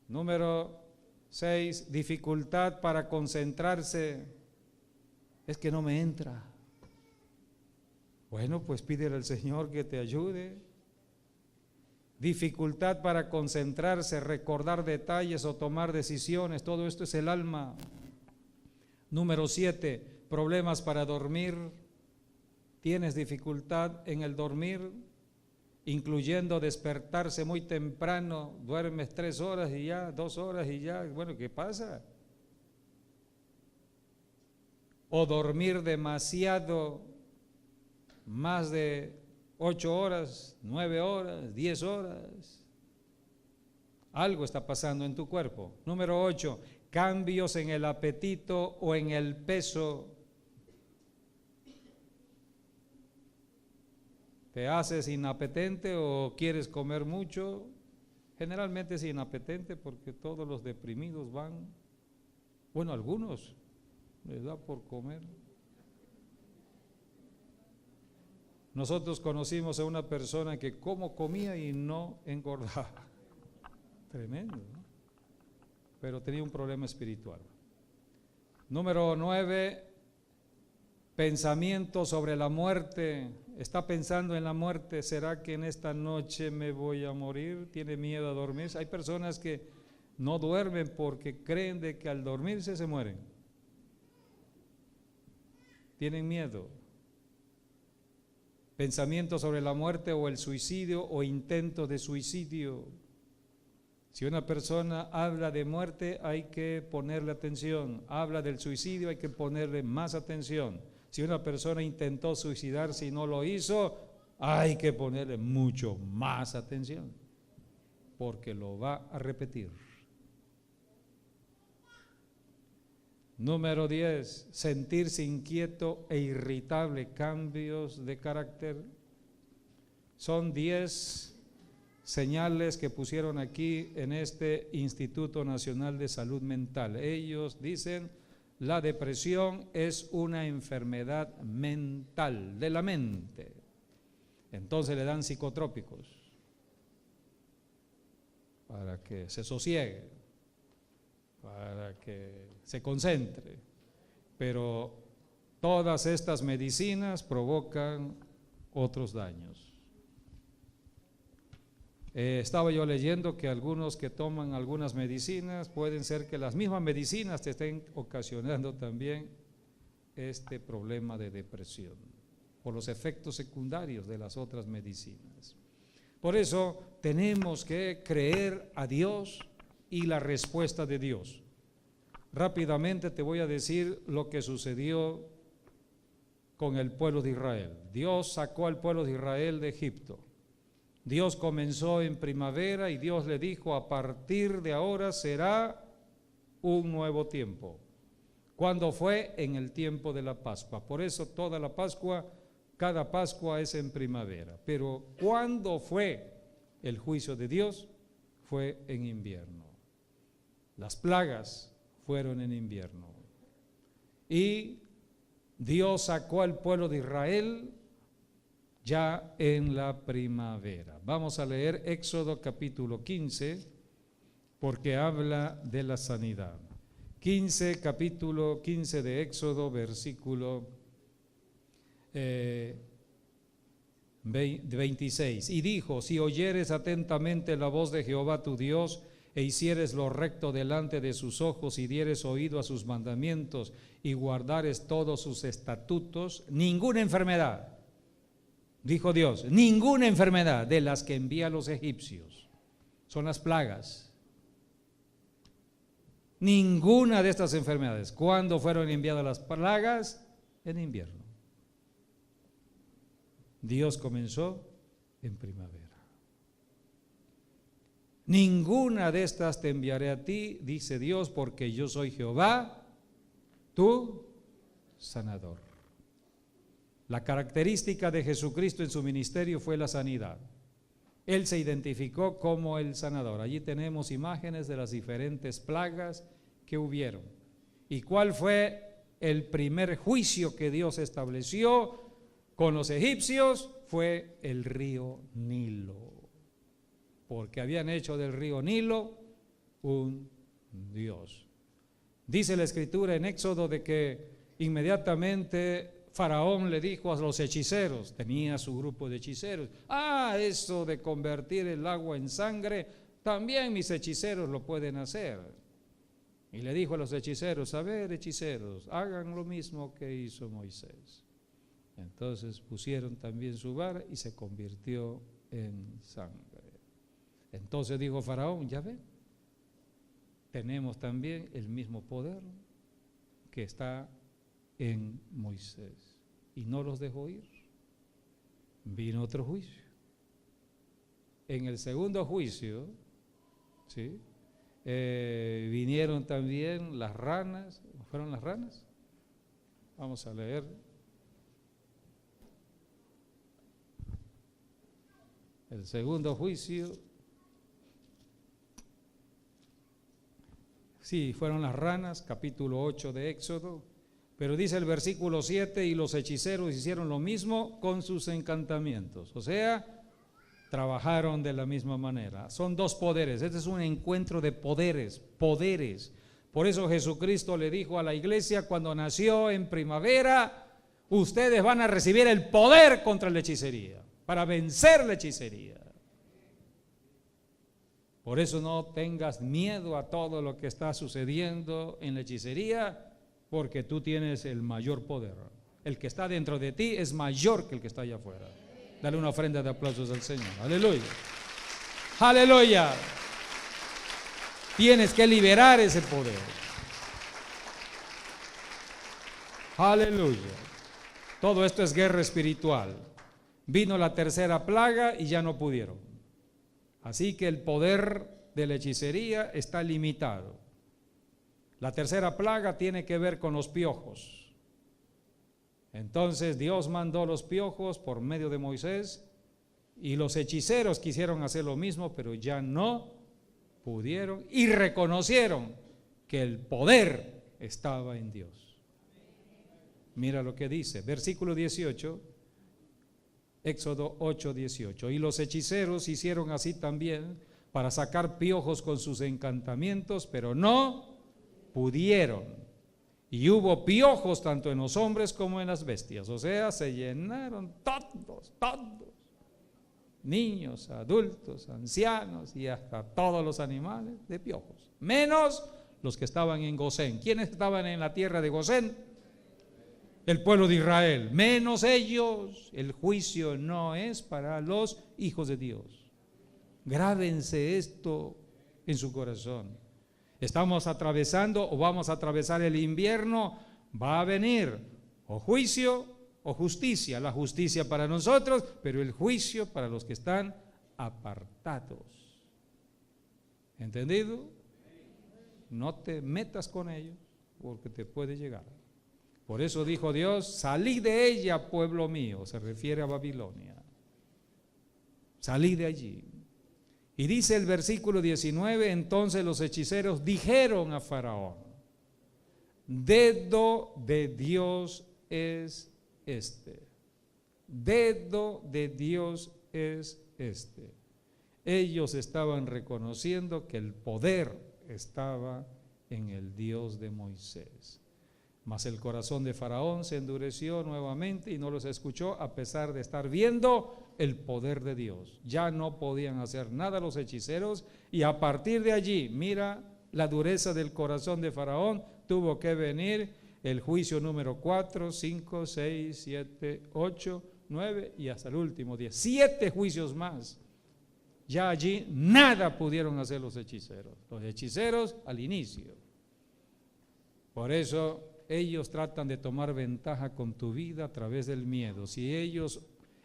Número 6, dificultad para concentrarse. Es que no me entra. Bueno, pues pídele al Señor que te ayude. Dificultad para concentrarse, recordar detalles o tomar decisiones. Todo esto es el alma. Número 7, problemas para dormir. ¿Tienes dificultad en el dormir? Incluyendo despertarse muy temprano, duermes 3 horas y ya, 2 horas y ya, bueno, ¿qué pasa? O dormir demasiado, más de 8 horas, 9 horas, 10 horas. Algo está pasando en tu cuerpo. Número 8, cambios en el apetito o en el peso. ¿Te haces inapetente o quieres comer mucho? Generalmente es inapetente porque todos los deprimidos van, bueno, algunos les da por comer. Nosotros conocimos a una persona que como comía y no engordaba. Tremendo, ¿no? Pero tenía un problema espiritual. Número 9, pensamiento sobre la muerte. Está pensando en la muerte. ¿Será que en esta noche me voy a morir? Tiene miedo a dormir. Hay personas que no duermen porque creen de que al dormirse se mueren. Tienen miedo. Pensamiento sobre la muerte o el suicidio o intento de suicidio. Si una persona habla de muerte, hay que ponerle atención. Habla del suicidio, hay que ponerle más atención. Si una persona intentó suicidarse y no lo hizo, hay que ponerle mucho más atención, porque lo va a repetir. Número 10, sentirse inquieto e irritable, cambios de carácter. Son 10 señales que pusieron aquí en este Instituto Nacional de Salud Mental. Ellos dicen: la depresión es una enfermedad mental, de la mente. Entonces le dan psicotrópicos para que se sosiegue, para que se concentre. Pero todas estas medicinas provocan otros daños. Estaba yo leyendo que algunos que toman algunas medicinas, pueden ser que las mismas medicinas te estén ocasionando también este problema de depresión, por los efectos secundarios de las otras medicinas. Por eso tenemos que creer a Dios y la respuesta de Dios. Rápidamente te voy a decir lo que sucedió con el pueblo de Israel. Dios sacó al pueblo de Israel de Egipto. Dios comenzó en primavera y Dios le dijo: a partir de ahora será un nuevo tiempo. ¿Cuándo fue? En el tiempo de la Pascua. Por eso toda la Pascua, cada Pascua es en primavera. Pero ¿cuándo fue el juicio de Dios? Fue en invierno. Las plagas fueron en invierno. Y Dios sacó al pueblo de Israel ya en la primavera. Vamos a leer Éxodo capítulo 15, porque habla de la sanidad. Capítulo 15 de Éxodo, versículo 26. Y dijo: si oyeres atentamente la voz de Jehová tu Dios, e hicieres lo recto delante de sus ojos, y dieres oído a sus mandamientos, y guardares todos sus estatutos, ninguna enfermedad, dijo Dios, ninguna enfermedad de las que envía a los egipcios, son las plagas, ninguna de estas enfermedades. ¿Cuándo fueron enviadas las plagas? En invierno. Dios comenzó en primavera. Ninguna de estas te enviaré a ti, dice Dios, porque yo soy Jehová, tu sanador. La característica de Jesucristo en su ministerio fue la sanidad. Él se identificó como el sanador. Allí tenemos imágenes de las diferentes plagas que hubieron. ¿Y cuál fue el primer juicio que Dios estableció con los egipcios? Fue el río Nilo, porque habían hecho del río Nilo un dios. Dice la Escritura en Éxodo de que inmediatamente Faraón le dijo a los hechiceros, tenía su grupo de hechiceros: eso de convertir el agua en sangre, también mis hechiceros lo pueden hacer. Y le dijo a los hechiceros: a ver, hechiceros, hagan lo mismo que hizo Moisés. Entonces pusieron también su vara y se convirtió en sangre. Entonces dijo Faraón: ya ven, tenemos también el mismo poder que está en Moisés, y no los dejó ir. Vino otro juicio. En el segundo juicio, ¿sí?, vinieron también las ranas. ¿Fueron las ranas? Vamos a leer. El segundo juicio, sí, fueron las ranas, capítulo 8 de Éxodo. Pero dice el versículo 7: y los hechiceros hicieron lo mismo con sus encantamientos. O sea, trabajaron de la misma manera. Son dos poderes. Este es un encuentro de poderes. Por eso Jesucristo le dijo a la iglesia cuando nació en primavera: ustedes van a recibir el poder contra la hechicería, para vencer la hechicería. Por eso no tengas miedo a todo lo que está sucediendo en la hechicería, porque tú tienes el mayor poder. El que está dentro de ti es mayor que el que está allá afuera. Dale una ofrenda de aplausos al Señor. Aleluya. Aleluya. Tienes que liberar ese poder. Aleluya. Todo esto es guerra espiritual. Vino la tercera plaga y ya no pudieron. Así que el poder de la hechicería está limitado. La tercera plaga tiene que ver con los piojos. Entonces Dios mandó los piojos por medio de Moisés, y los hechiceros quisieron hacer lo mismo, pero ya no pudieron, y reconocieron que el poder estaba en Dios. Mira lo que dice, versículo 18, Éxodo 8, 18. Y los hechiceros hicieron así también para sacar piojos con sus encantamientos, pero no pudieron. Y hubo piojos tanto en los hombres como en las bestias. O sea, se llenaron todos, niños, adultos, ancianos y hasta todos los animales de piojos, menos los que estaban en Gosén. ¿Quiénes estaban en la tierra de Gosén? El pueblo de Israel, menos ellos. El juicio no es para los hijos de Dios. Grábense esto en su corazón. Estamos atravesando o vamos a atravesar el invierno, va a venir o juicio o justicia. La justicia para nosotros, pero el juicio para los que están apartados. ¿Entendido? No te metas con ellos porque te puede llegar. Por eso dijo Dios, salí de ella, pueblo mío. Se refiere a Babilonia. Salí de allí. Y dice el versículo 19, entonces los hechiceros dijeron a Faraón, dedo de Dios es este. Dedo de Dios es este. Ellos estaban reconociendo que el poder estaba en el Dios de Moisés. Mas el corazón de Faraón se endureció nuevamente y no los escuchó a pesar de estar viendo el poder de Dios. Ya no podían hacer nada los hechiceros y a partir de allí, mira la dureza del corazón de Faraón, tuvo que venir el juicio número 4, 5, 6, 7, 8, 9 y hasta el último 10. 7 juicios más. Ya allí nada pudieron hacer los hechiceros. Los hechiceros al inicio. Por eso ellos tratan de tomar ventaja con tu vida a través del miedo. Si ellos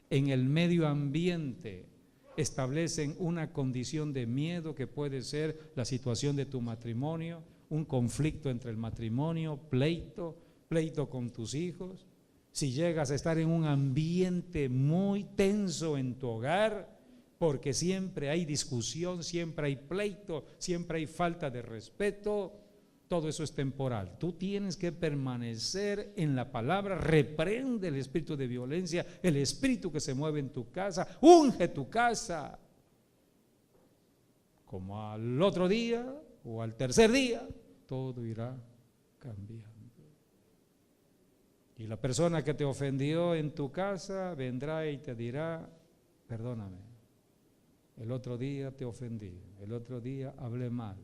en el medio ambiente establecen una condición de miedo que puede ser la situación de tu matrimonio, un conflicto entre el matrimonio, pleito con tus hijos, si llegas a estar en un ambiente muy tenso en tu hogar, porque siempre hay discusión, siempre hay pleito, siempre hay falta de respeto, todo eso es temporal. Tú tienes que permanecer en la palabra, reprende el espíritu de violencia, el espíritu que se mueve en tu casa, unge tu casa. Como al otro día o al tercer día, todo irá cambiando. Y la persona que te ofendió en tu casa vendrá y te dirá, perdóname, el otro día te ofendí, el otro día hablé mal.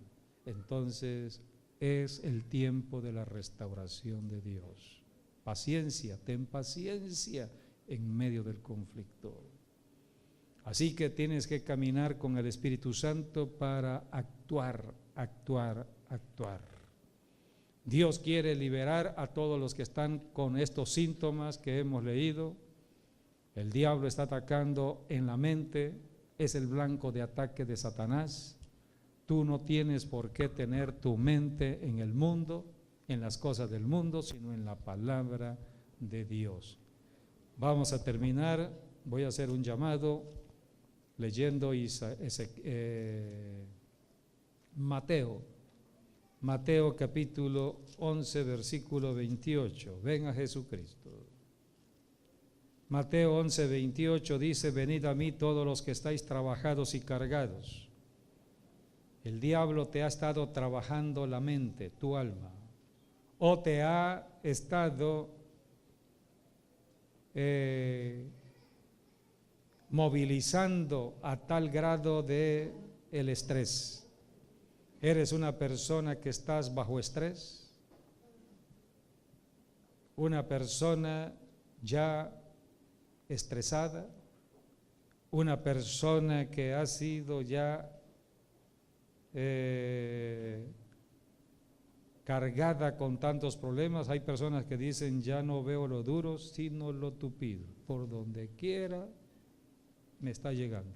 Entonces es el tiempo de la restauración de Dios. Paciencia, ten paciencia en medio del conflicto. Así que tienes que caminar con el Espíritu Santo para actuar. Dios quiere liberar a todos los que están con estos síntomas que hemos leído. El diablo está atacando en la mente, es el blanco de ataque de Satanás. Tú no tienes por qué tener tu mente en el mundo, en las cosas del mundo, sino en la palabra de Dios. Vamos a terminar, voy a hacer un llamado leyendo Mateo capítulo 11, versículo 28. Ven a Jesucristo. Mateo 11, 28 dice, venid a mí todos los que estáis trabajados y cargados. El diablo te ha estado trabajando la mente, tu alma, o te ha estado movilizando a tal grado de el estrés. ¿Eres una persona que estás bajo estrés? ¿Una persona ya estresada? ¿Una persona que ha sido ya cargada con tantos problemas? Hay personas que dicen, ya no veo lo duro, sino lo tupido. Por donde quiera me está llegando.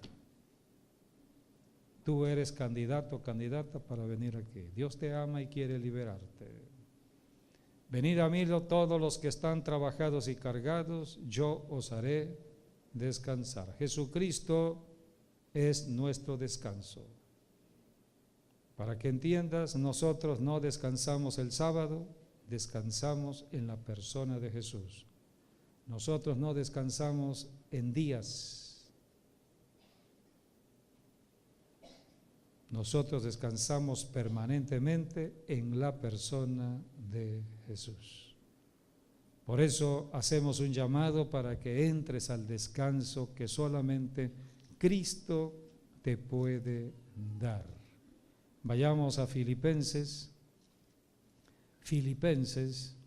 Tú eres candidato o candidata para venir aquí. Dios te ama y quiere liberarte. Venid a mí todos los que están trabajados y cargados, yo os haré descansar. Jesucristo es nuestro descanso. Para que entiendas, nosotros no descansamos el sábado, descansamos en la persona de Jesús. Nosotros no descansamos en días. Nosotros descansamos permanentemente en la persona de Jesús. Por eso hacemos un llamado para que entres al descanso que solamente Cristo te puede dar. Vayamos a Filipenses. Filipenses,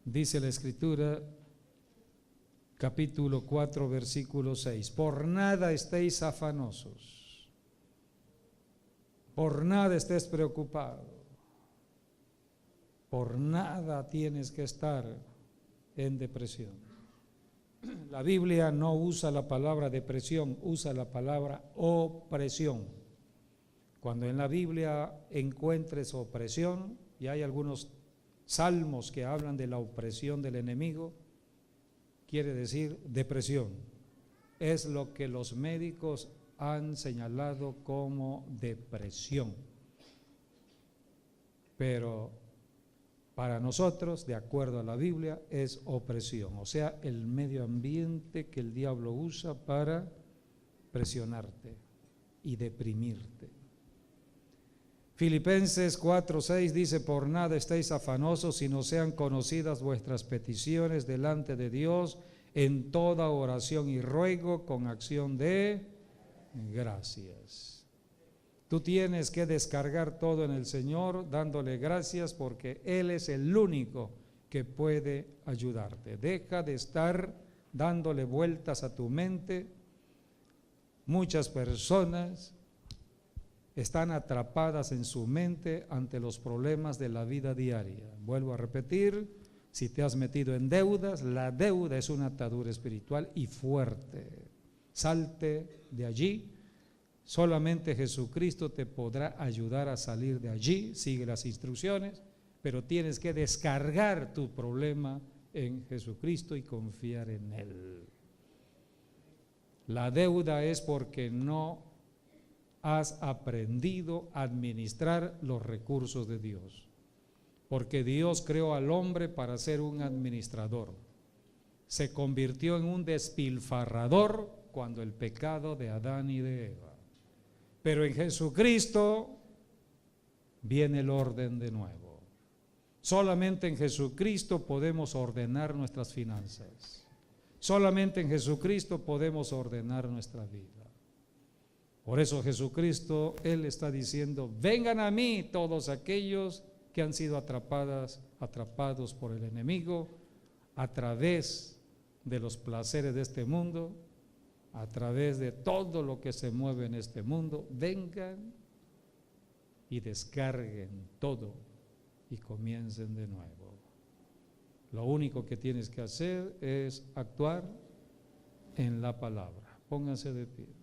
dice la Escritura, capítulo 4, versículo 6. Por nada estéis afanosos, por nada estés preocupado, por nada tienes que estar en depresión. La Biblia no usa la palabra depresión, usa la palabra opresión. Cuando en la Biblia encuentres opresión, y hay algunos salmos que hablan de la opresión del enemigo, quiere decir depresión. Es lo que los médicos han señalado como depresión. Pero para nosotros, de acuerdo a la Biblia, es opresión, o sea, el medio ambiente que el diablo usa para presionarte y deprimirte. Filipenses 4:6 dice, por nada estéis afanosos, sino sean conocidas vuestras peticiones delante de Dios en toda oración y ruego con acción de gracias. Tú tienes que descargar todo en el Señor dándole gracias porque Él es el único que puede ayudarte. Deja de estar dándole vueltas a tu mente. Muchas personas están atrapadas en su mente ante los problemas de la vida diaria. Vuelvo a repetir, si te has metido en deudas, la deuda es una atadura espiritual y fuerte. Salte de allí. Solamente Jesucristo te podrá ayudar a salir de allí. Sigue las instrucciones, pero tienes que descargar tu problema en Jesucristo y confiar en Él. La deuda es porque no has aprendido a administrar los recursos de Dios. Porque Dios creó al hombre para ser un administrador. Se convirtió en un despilfarrador cuando el pecado de Adán y de Eva. Pero en Jesucristo viene el orden de nuevo. Solamente en Jesucristo podemos ordenar nuestras finanzas. Solamente en Jesucristo podemos ordenar nuestra vida. Por eso Jesucristo, Él está diciendo, vengan a mí todos aquellos que han sido atrapados por el enemigo a través de los placeres de este mundo, a través de todo lo que se mueve en este mundo. Vengan y descarguen todo y comiencen de nuevo. Lo único que tienes que hacer es actuar en la palabra. Pónganse de pie.